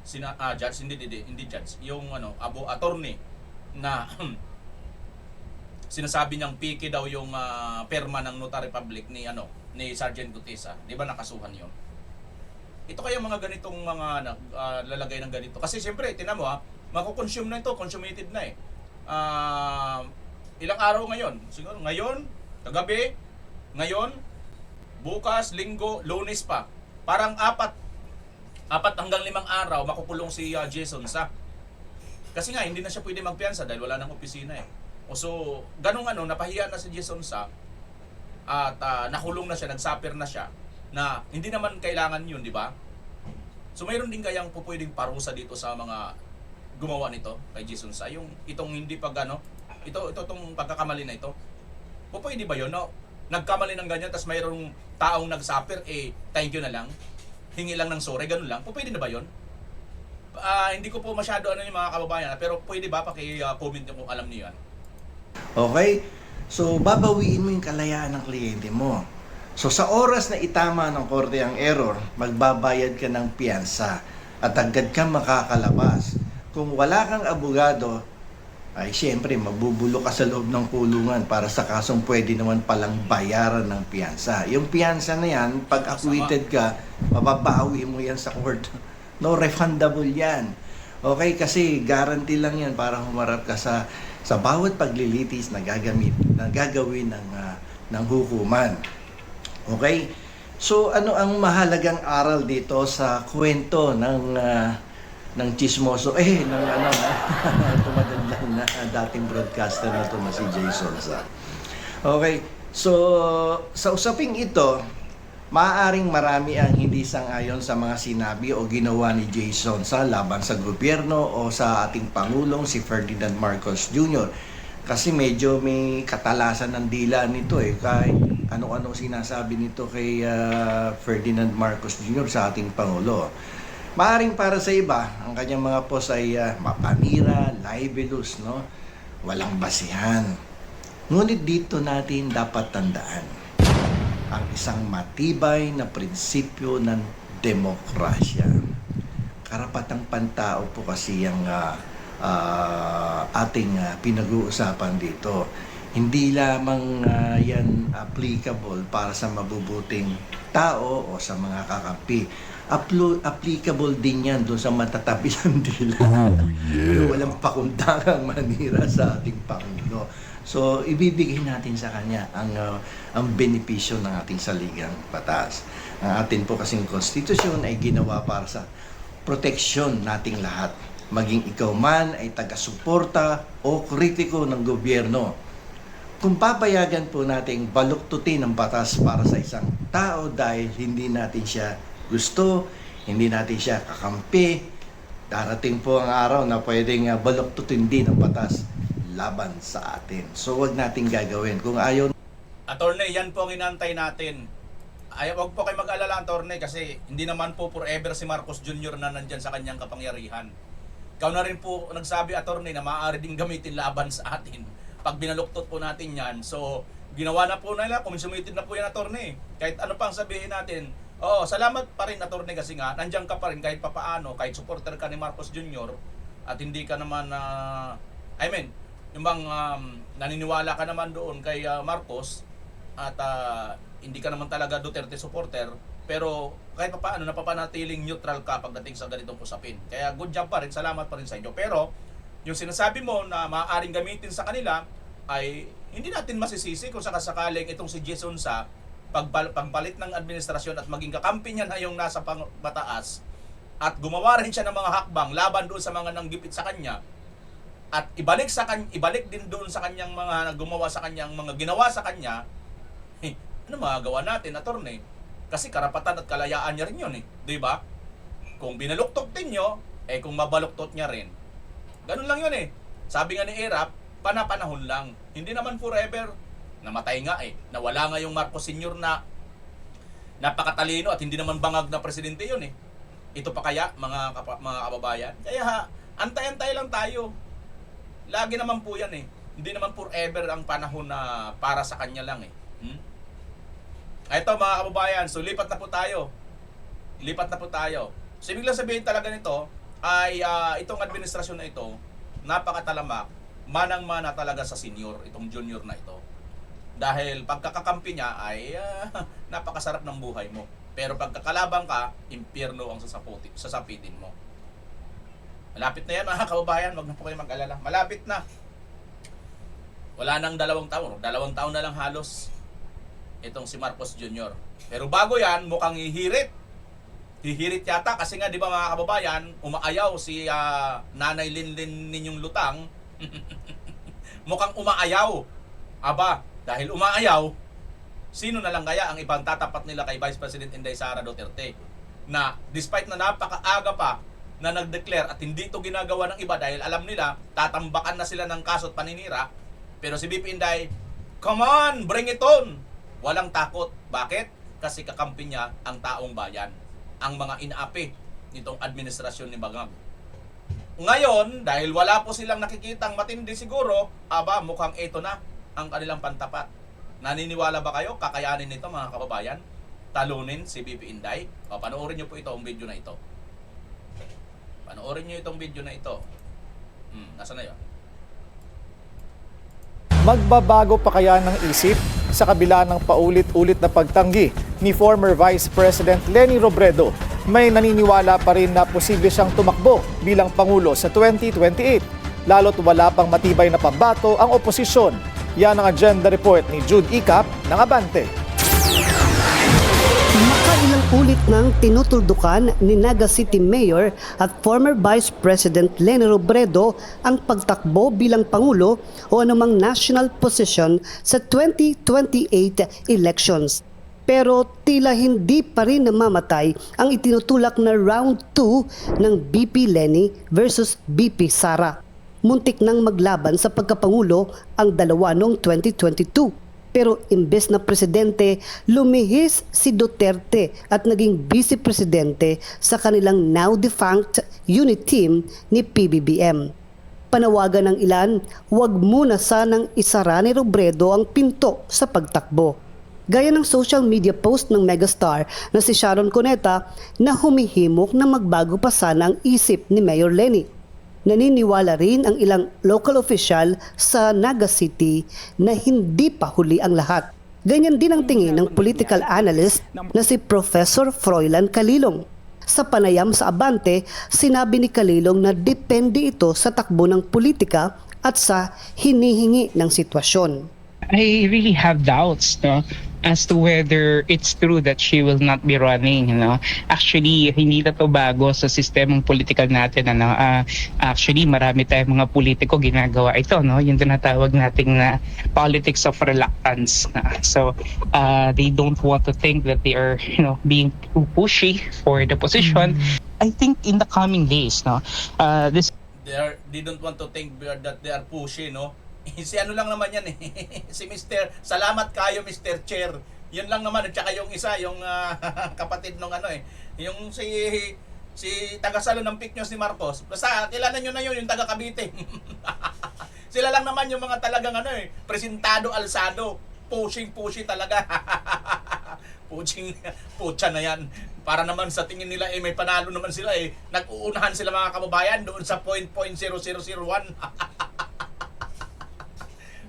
judge, hindi judge, yung attorney na sinasabi niyang piki daw yung perma ng notary public ni Sergeant Gutesa. Di ba nakasuhan yon? Ito kaya mga ganitong mga lalagay ng ganito. Kasi siyempre, tinan mo makukonsume na ito, consummated na ilang araw ngayon? Siguro ngayon, kagabi, ngayon, bukas, linggo, Lunes pa. Parang 4 hanggang 5 araw makukulong si Jason Sa. Kasi nga hindi na siya pwede magpiyansa dahil wala nang opisina So, ganung napahiya na si Jason Sa at nakulong na siya, nagsaper na siya na hindi naman kailangan yun, di ba? So, mayroon din kayang pwedeng parusa dito sa mga gumawa nito kay Jason Sa. Yung itong hindi itong pagkakamali na ito. Pwede ba yun? Nagkamali ng ganyan, tapos mayroong taong nagsaper, thank you na lang. Hingi lang ng sorry, ganun lang. Pwede na ba yun? Hindi ko po masyado yung mga kababayan, pero pwede ba paki-comment nyo kung alam niyo yan? Okay? So, babawiin mo yung kalayaan ng kliyente mo. So, sa oras na itama ng korte ang error, magbabayad ka ng piyansa at agad kang makakalabas. Kung wala kang abogado, ay siyempre mabubulok ka sa loob ng kulungan para sa kasong pwede naman palang bayaran ng piyansa. Yung piyansa na yan, pag acquitted ka, mababawi mo yan sa court. No, refundable yan. Okay, kasi guarantee lang yan para humarap ka sa bawat paglilitis na gagawin ng hukuman. Okay? So, ano ang mahalagang aral dito sa kwento ng chismoso, tumadadlan na dating broadcaster na ito na si Jason Sa. Okay, so sa usaping ito, maaaring marami ang hindi sang-ayon sa mga sinabi o ginawa ni Jason Sa laban sa gobyerno o sa ating Pangulong si Ferdinand Marcos Jr. Kasi medyo may katalasan ng dila nito kahit ano-ano sinasabi nito kay Ferdinand Marcos Jr. sa ating Pangulo. Maaring para sa iba, ang kanyang mga post ay mapanira, libelous, walang basihan. Ngunit dito natin dapat tandaan ang isang matibay na prinsipyo ng demokrasya. Karapatang pantao po kasi ang ating pinag-uusapan dito. Hindi lamang yan applicable para sa mabubuting tao o sa mga kakampi. Applicable din yan doon sa matatabi ng dila. Walang pakundangang manira sa ating Pangulo. So, ibibigay natin sa kanya ang benepisyo ng ating saligang batas. Ang atin po kasing konstitusyon ay ginawa para sa proteksyon nating lahat. Maging ikaw man ay taga-suporta o kritiko ng gobyerno. Kung papayagan po nating baluktutin ang batas para sa isang tao dahil hindi natin siya gusto, hindi natin siya kakampi, darating po ang araw na pwedeng baluktutin din ang batas laban sa atin. So, wag nating gagawin. Kung ayaw... Attorney, yan po ang inantay natin. Wag po kayo mag-alala, attorney, kasi hindi naman po forever si Marcos Jr. na nandyan sa kanyang kapangyarihan. Ikaw na rin po nagsabi, attorney, na maaari din gamitin laban sa atin. Pag binaluktot po natin yan, so ginawa na po nila, consummated na po yan, attorney. Kahit ano pang sabihin natin, salamat pa rin, attorney, kasi nga, nandiyan ka pa rin kahit papaano, kahit supporter ka ni Marcos Jr. at hindi ka naman, yung bang naniniwala ka naman doon kay Marcos at hindi ka naman talaga Duterte supporter, pero kahit papaano napapanatiling neutral ka pagdating sa ganitong usapin. Kaya good job pa rin, salamat pa rin sa inyo. Pero yung sinasabi mo na maaaring gamitin sa kanila ay hindi natin masisisi kung sakasakaling itong si Jason Sa pagpalit ng administrasyon at maging kakampi niya na yung nasa mataas at gumawa rin siya ng mga hakbang laban doon sa mga nanggipit sa kanya at ibalik din doon sa kanyang mga gumawa sa kanyang mga ginawa sa kanya, ano magagawa natin, attorney? Kasi karapatan at kalayaan niya rin yun, di ba? Kung binaluktot din nyo, kung mabaluktot niya rin. Ganun lang yun Sabi nga ni Erap, panapanahon lang. Hindi naman forever. Namatay nga Nawala nga yung Marcos Sr. na napakatalino at hindi naman bangag na presidente yun Ito pa kaya, mga kababayan? Kaya antay-antay lang tayo. Lagi naman po yan eh. Hindi naman forever ang panahon na para sa kanya lang eh. Ito mga kababayan, so lipat na po tayo. Lipat na po tayo. So ibig lang sabihin talaga nito ay itong administrasyon na ito, napakatalamak, manang-mana talaga sa senior, itong junior na ito. Dahil pagkakakampi niya ay napakasarap ng buhay mo. Pero pagkakalabang ka, impyerno ang sasapitin mo. Malapit na yan mga kababayan, wag na po kayo mag-alala. Malapit na. Wala nang 2 taon, 2 taon na lang halos itong si Marcos Jr. Pero bago yan, mukhang hihirit. Hihirit yata kasi nga di ba mga kababayan, umaayaw si Nanay Linlin ninyong lutang. Mukhang umaayaw. Aba, dahil umaayaw, sino na lang kaya ang ibang tatapat nila kay Vice President Inday Sara Duterte na despite na napakaaga pa na nag-declare at hindi ito ginagawa ng iba dahil alam nila tatambakan na sila ng kaso at paninira, pero si BP Inday, come on, bring it on. Walang takot. Bakit? Kasi kakampi niya ang taong bayan, ang mga inaapi nitong administrasyon ni Bagag. Ngayon, dahil wala po silang nakikitang matindi siguro, aba, mukhang ito na ang kanilang pantapat. Naniniwala ba kayo kakayanin nito mga kababayan? Talunin si BP Inday? O, panoorin niyo po itong video na ito. Panoorin niyo itong video na ito. Nasaan na yun? Magbabago pa kaya ng isip sa kabila ng paulit-ulit na pagtanggi ni former Vice President Leni Robredo? May naniniwala pa rin na posible siyang tumakbo bilang Pangulo sa 2028, lalo't wala pang matibay na pambato ang oposisyon. Yan ang agenda report ni Jude Icap ng Abante. Makailang ulit nang tinutuldukan ni Naga City Mayor at former Vice President Leni Robredo ang pagtakbo bilang Pangulo o anumang national position sa 2028 elections. Pero tila hindi pa rin namamatay ang itinutulak na round 2 ng BP Leni versus BP Sara. Muntik nang maglaban sa pagkapangulo ang dalawa noong 2022. Pero imbes na presidente, lumihis si Duterte at naging vice-presidente sa kanilang now-defunct unit team ni PBBM. Panawagan ng ilan, huwag muna sanang isara ni Robredo ang pinto sa pagtakbo. Gaya ng social media post ng megastar na si Sharon Cuneta na humihimok na magbago pa sana ang isip ni Mayor Leni. Naniniwala rin ang ilang local official sa Naga City na hindi pa huli ang lahat. Ganyan din ang tingin ng political analyst na si Professor Froilan Calilong. Sa panayam sa Abante, sinabi ni Calilong na depende ito sa takbo ng politika at sa hinihingi ng sitwasyon. I really have doubts as to whether it's true that she will not be running. Actually, hindi na to bago sa sistemang political natin. Actually, marami tayong mga politiko ginagawa ito. Yung tinatawag nating na politics of reluctance. So, they don't want to think that they are being too pushy for the position. I think in the coming days, they don't want to think that they are pushy, Si ano lang naman yan si Mr. Salamat kayo Mr. Chair. Yun lang naman at saka yung isa, yung kapatid nung yung si taga-salo ng fake news ni Marcos. Basta kilala nyo na yun, yung taga Cavite. Sila lang naman yung mga talagang presentado alsado. Pushing talaga. Pucha na yan. Para naman sa tingin nila may panalo naman sila nag-uunahan sila mga kababayan doon sa 0.0001.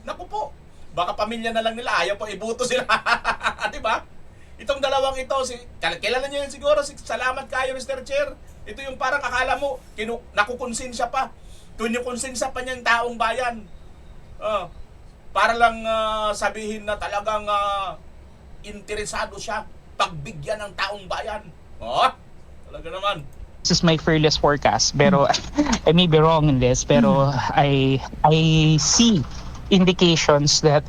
Naku po, baka pamilya na lang nila, ayaw po ibuto sila. Diba? Itong dalawang ito, kilala nyo yun siguro, salamat kayo Mr. Chair. Ito yung parang akala mo, nakukonsensya pa. Kinukonsensya pa niya yung taong bayan. Para lang sabihin na talagang interesado siya pagbigyan ng taong bayan. Talaga naman. This is my fearless forecast, pero I may be wrong in this, pero I see indications that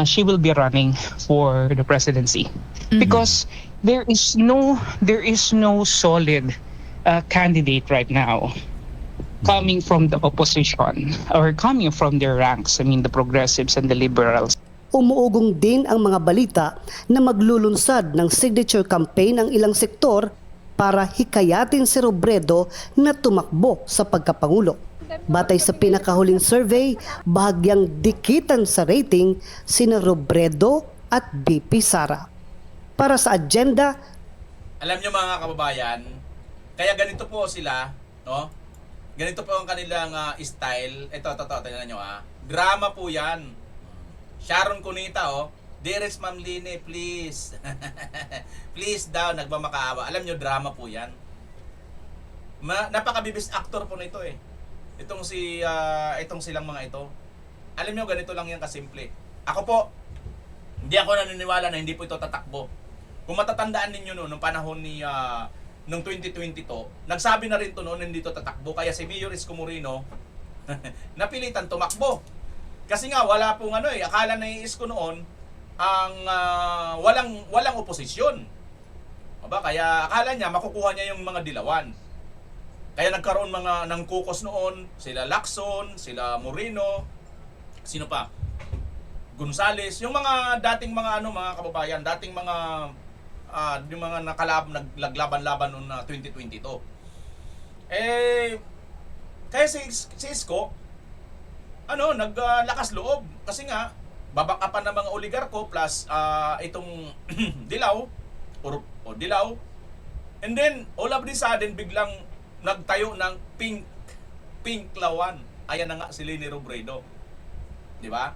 she will be running for the presidency because there is no solid candidate right now coming from the opposition or coming from their ranks. I mean the progressives and the liberals. Umuugong din ang mga balita na maglulunsad ng signature campaign ang ilang sektor para hikayatin si Robredo na tumakbo sa pagkapangulo. Batay sa pinakahuling survey, bahagyang dikitan sa rating sina Robredo at BP Sara. Para sa agenda, Alam nyo mga kababayan, kaya ganito po sila, no? Ganito po ang kanilang style. Ito, tingnan nyo drama po yan. Sharon Cunita, Dearest Ma'am Line, please. Please daw, nagmamakaawa. Alam nyo, drama po yan. Napakabibis actor po nito Itong silang mga ito. Alam nyo, ganito lang yan kasimple. Ako po, hindi ako naniniwala na hindi po ito tatakbo. Kung matatandaan ninyo nung panahon ni nung 2022, nagsabi na rin to noon hindi ito tatakbo. Kaya si Mayor Isko Moreno napilitan tumakbo. Kasi nga wala pong akala na Isko noon ang walang oposisyon. Kaya akala niya makukuha niya yung mga dilawan. Kaya nagkaroon ng caucus noon, sila Lacson, sila Moreno, sino pa? Gonzales, yung mga dating mga mga kababayan, dating mga yung mga naglaban-laban noong 2022. Kaya si Isko naglakas loob kasi nga babakapan ng mga oligarko plus itong Dilaw or Dilaw. And then all of a sudden biglang nagtayo ng pink lawan. Ayan na nga si Leni Robredo. Di ba?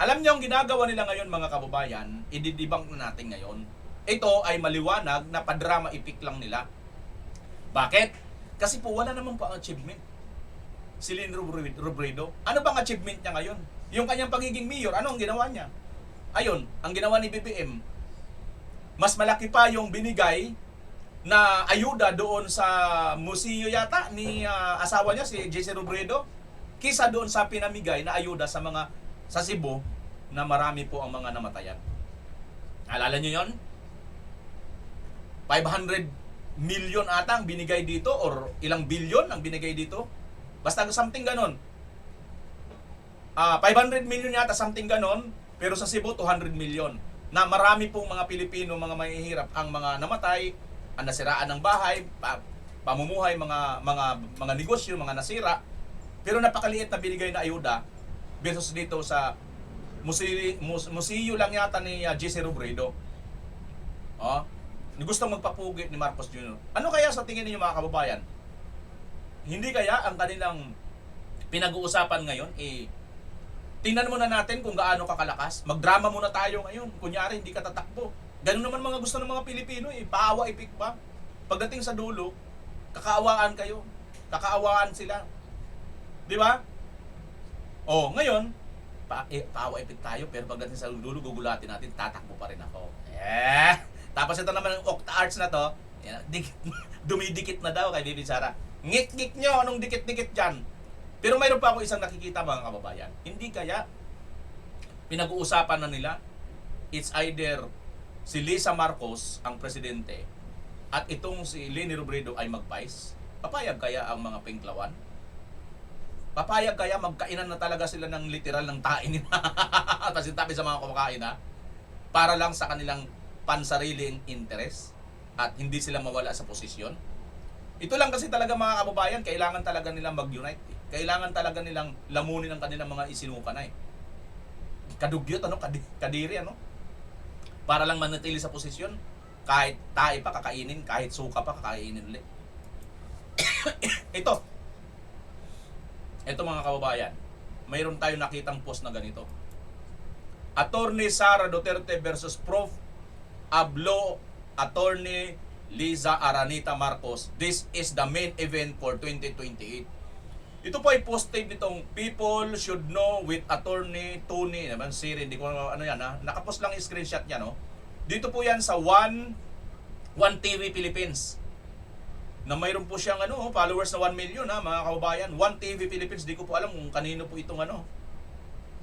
Alam niyo ang ginagawa nila ngayon mga kababayan, ididibang na natin ngayon. Ito ay maliwanag na padrama ipik lang nila. Bakit? Kasi po wala naman po ang achievement. Si Leni Robredo, ano bang achievement niya ngayon? Yung kanyang pagiging mayor, ano ang ginawa niya? Ayun, ang ginawa ni BBM, mas malaki pa yung binigay na ayuda doon sa museo yata ni asawa niya, si JC Robredo, kisa doon sa pinamigay na ayuda sa Cebu na marami po ang mga namatayan. Alala niyo yon? 500 million ata ang binigay dito or ilang bilyon ang binigay dito. Basta something ganon. 500 million yata, something ganon. Pero sa Cebu, 200 million. Na marami pong mga Pilipino, mga mahihirap ang mga namatay, ang nasiraan ng bahay, pamumuhay, mga negosyo, mga nasira. Pero napakaliit na binigay na ayuda versus dito sa museo lang yata ni JC Robredo. Gustong magpapugi ni Marcos Jr. Ano kaya sa tingin niyo mga kababayan? Hindi kaya ang kanilang pinag-uusapan ngayon tingnan muna natin kung gaano kakalakas. Magdrama muna tayo ngayon. Kunyari hindi ka tatakbo. Ganun naman mga gusto ng mga Pilipino paawa ipik ba? Pagdating sa dulo, kakaawaan kayo. Kakaawaan sila. Di ba? Ngayon, paawa ipik tayo pero pagdating sa dulo, gugulatin natin, tatakbo pa rin ako. Tapos ito naman ang Octa Arts na to, dumidikit na daw kay Bibi Sara. Ngik-ngik nyo, anong dikit-dikit dyan? Pero mayroon pa ako isang nakikita mga kababayan. Hindi kaya pinag-uusapan na nila, it's either si Lisa Marcos ang presidente at itong si Leni Robredo ay mag-vice? Papayag kaya ang mga pinklawan? Papayag kaya magkainan na talaga sila ng literal ng tain nila? Tabi sa mga kumakain para lang sa kanilang pansariling interest at hindi sila mawala sa posisyon. Ito lang kasi talaga mga kababayan, kailangan talaga nilang mag-unite. Kailangan talaga nilang lamunin ang kanilang mga isinukanay. Kadugyot, kadiri, para lang manatili sa posisyon. Kahit tae pa kakainin, kahit suka pa kakainin ulit. Ito mga kababayan, mayroon tayong nakitang post na ganito. Attorney Sara Duterte versus Prof. Ablo Attorney Liza Aranita Marcos. This is the main event for 2028. Ito po ay posted nitong People Should Know with Attorney Tony naman Siri, hindi ko yan nakapost lang yung screenshot niya Dito po yan sa One TV Philippines. Na mayroon po siyang followers na 1 million mga kababayan. One TV Philippines, di ko po alam kung kanino po itong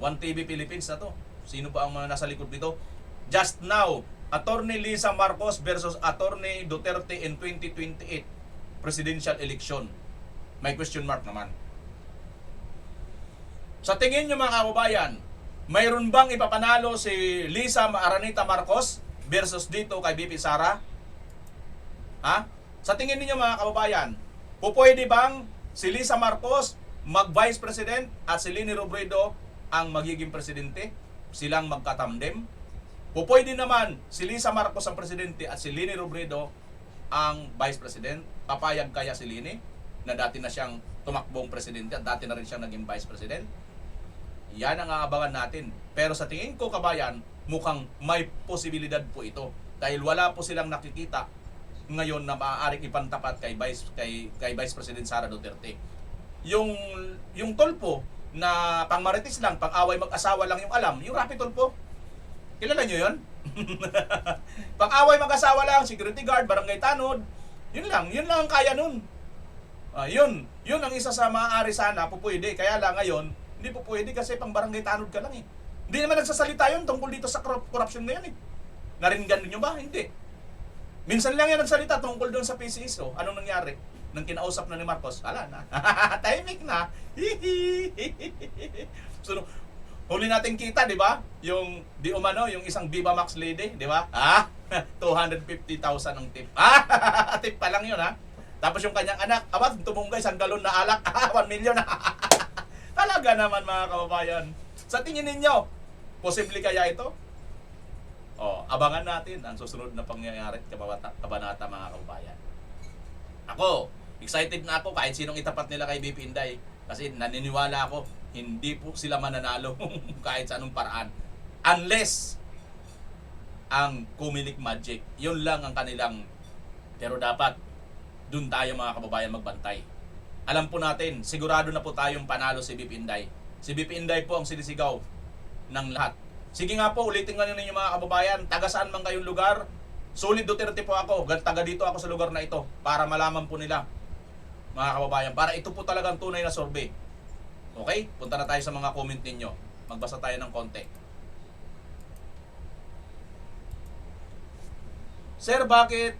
One TV Philippines na to. Sino pa ang mga nasa likod dito? Just now, Attorney Lisa Marcos versus Attorney Duterte in 2028 presidential election. May question mark naman. Sa tingin nyo mga kababayan, mayroon bang ipapanalo si Lisa Aranita Marcos versus dito kay BP Sara? Sa tingin niyo mga kababayan, pwede bang si Lisa Marcos mag-vice president at si Leni Robredo ang magiging presidente. Silang magkatamdem. Pupwede naman si Lisa Marcos ang presidente at si Leni Robredo ang vice president. Papayag kaya si Leni na dati na siyang tumakbong presidente at dati na rin siyang naging vice president? Yan ang aabangan natin. Pero sa tingin ko, kabayan, mukhang may posibilidad po ito. Dahil wala po silang nakikita ngayon na maaaring ipantapat kay Vice President Sara Duterte. Yung tulpo na pangmarites lang, pang-away mag-asawa lang yung alam, yung Rapi Tulfo. Kilala nyo yun? Pang-away mag-asawa lang, security guard, barangay tanod, yun lang ang kaya nun. Yun ang isa sa maaari sana, pupwede. Kaya lang ngayon, hindi pupwede kasi pang barangay tanod ka lang eh. Hindi naman nagsasalita yun tungkol dito sa corruption na yan eh. Naringgan nyo ba? Hindi. Minsan lang yan nagsalita tungkol doon sa PCSO. Anong nangyari? Nang kinausap na ni Marcos, ala na. Tahimik na. So, huli natin kita, di ba? Yung yung isang Viva Max lady, di ba? 250,000 ang tip. Tip pa lang yun ha. Tapos yung kanyang anak, tumunggay isang galon na alak, 1 million. Talaga naman mga kababayan. Sa tingin ninyo, posible kaya ito? Abangan natin ang susunod na pangyayari kabanata mga kababayan. Ako, excited na ako kahit sinong itapat nila kay BP Inday. Kasi naniniwala ako, hindi po sila mananalo kahit sa anong paraan. Unless ang Kumilik Magic. Yun lang ang kanilang. Pero dapat, dun tayo mga kababayan magbantay. Alam po natin, sigurado na po tayong panalo si BP Inday. Si BP Inday po ang sinisigaw ng lahat. Sige nga po, ulitin nga ninyo mga kababayan, taga saan man kayong lugar, solid Duterte po ako, taga dito ako sa lugar na ito, para malaman po nila, mga kababayan, para ito po talagang tunay na survey. Okay? Punta na tayo sa mga comment ninyo. Magbasa tayo ng konti. Sir, bakit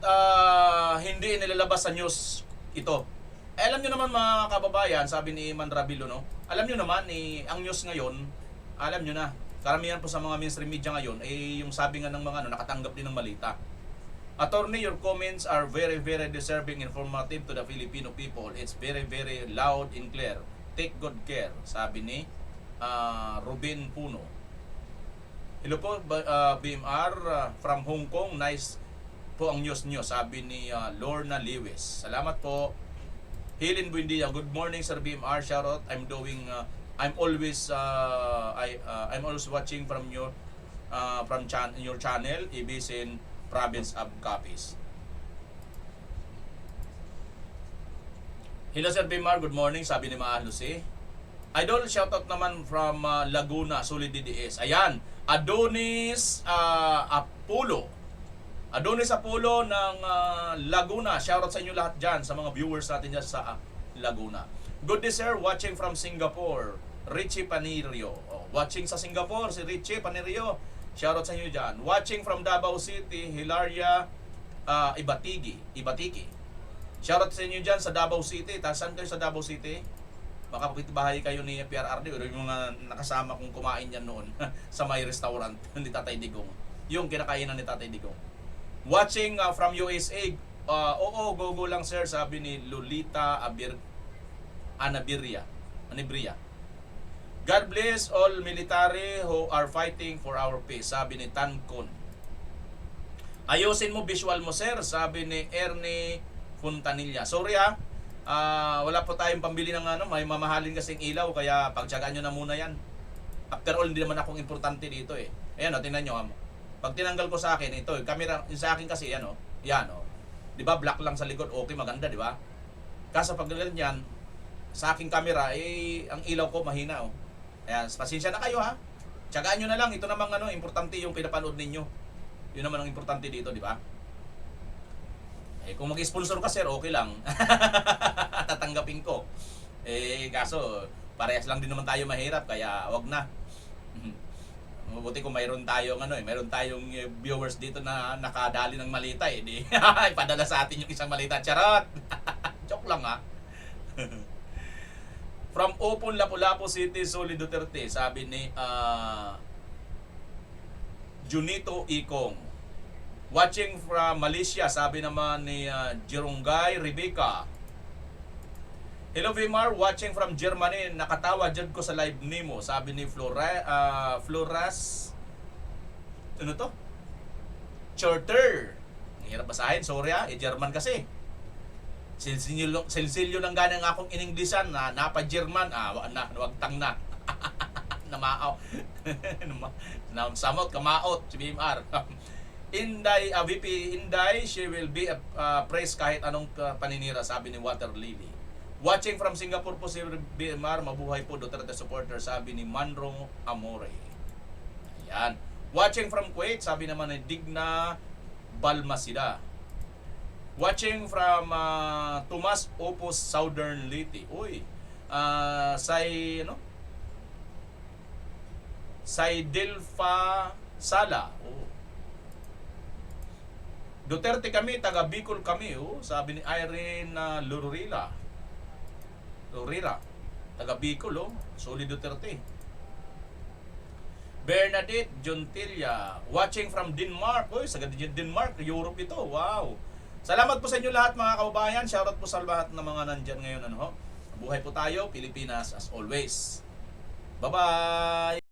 hindi nilalabas sa news ito? Alam nyo naman mga kababayan, sabi ni Man Rabilo, no? Alam nyo naman, ang news ngayon, alam nyo na, karamihan po sa mga mainstream media ngayon, yung sabi nga ng mga nakatanggap din ng malita. Attorney, your comments are very, very deserving, informative to the Filipino people. It's very, very loud and clear. Take good care, sabi ni Ruben Puno. Hello po, BMR from Hong Kong. Nice po ang news nyo, sabi ni Lorna Lewis. Salamat po. Helen Buendia, good morning Sir BMR. Shoutout. I'm always watching from your your channel, Ibisin Province of Capiz. Hello Sir Bimar, good morning, sabi ni Maa Lucy. Idol, shoutout naman from Laguna, Solid DDS. Ayan, Adonis Apollo. Adonis Apollo ng Laguna. Shoutout sa inyo lahat dyan, sa mga viewers natin dyan sa Laguna. Good day sir, watching from Singapore, Richie Panirio. Watching sa Singapore, si Richie Panirio. Shoutout sa inyo dyan. Watching from Davao City, Hilaria Ibatiki. Shoutout sa inyo dyan sa Davao City. Saan kayo sa Davao City? Baka bahay kayo ni PRRD o yung mga nakasama kong kumain yan noon sa may restaurant ni Tatay Digong. Yung kinakainan ni Tatay Digong. Watching from USA, go lang sir, sabi ni Lolita Anibria. God bless all military who are fighting for our peace, sabi ni Tankon. Ayusin mo visual mo sir, sabi ni Ernie Fontanilla. Sorry wala po tayong pambili ng may mamahalin kasing ilaw, kaya pagtyagaan nyo na muna yan. After all, hindi naman akong importante dito eh. Ayan tingnan nyo. Pag tinanggal ko sa akin, ito camera, sa akin kasi yan di ba black lang sa likod, okay, maganda, di ba? Kaso pag ganyan, sa aking camera, ang ilaw ko mahina, Ayan, pasensya na kayo, Tiyagaan nyo na lang, ito namang importante yung pinapanood ninyo. Yun naman ang importante dito, di ba? Kung mag-sponsor ka, sir, okay lang. Tatanggapin ko. Kaso, parehas lang din naman tayo mahirap, kaya wag na. Mabuti kung mayroon tayong viewers dito na nakadali ng malita di ipadala sa atin yung isang malita. Charot. Joke lang From Opon, Lapu-Lapu City, Solid Duterte, sabi ni Junito Ikong. Watching from Malaysia, sabi naman ni Jerungay Rebecca. Hello Vimar, watching from Germany. Nakatawa dyan ko sa live nimo. Sabi ni Floras. Ano to? Charter. Ang hirap basahin, sorry German kasi. Silsilyo lang ganang akong iningglisan na napa-German. Wag tang na. Namaaw. Samot, kamaot, si Vimar. Inday, VP Inday, she will be praised kahit anong paninira, sabi ni Water Lily. Watching from Singapore po si Vimar, mabuhay po Duterte supporter, sabi ni Manro Amore. Ayan. Watching from Kuwait, sabi naman ni Digna Balmasida. Watching from Tomas Opus Southern Leyte. Uy, Delfa Sala. Duterte kami, taga Bicol kami, sabi ni Irene Lurira, taga Bicol, solid Duterte. Bernadette Jontilla, watching from Denmark. Sa Denmark, Europe ito. Wow. Salamat po sa inyo lahat mga kababayan. Shoutout po sa lahat ng mga nandyan ngayon. Buhay po tayo, Pilipinas as always. Bye-bye!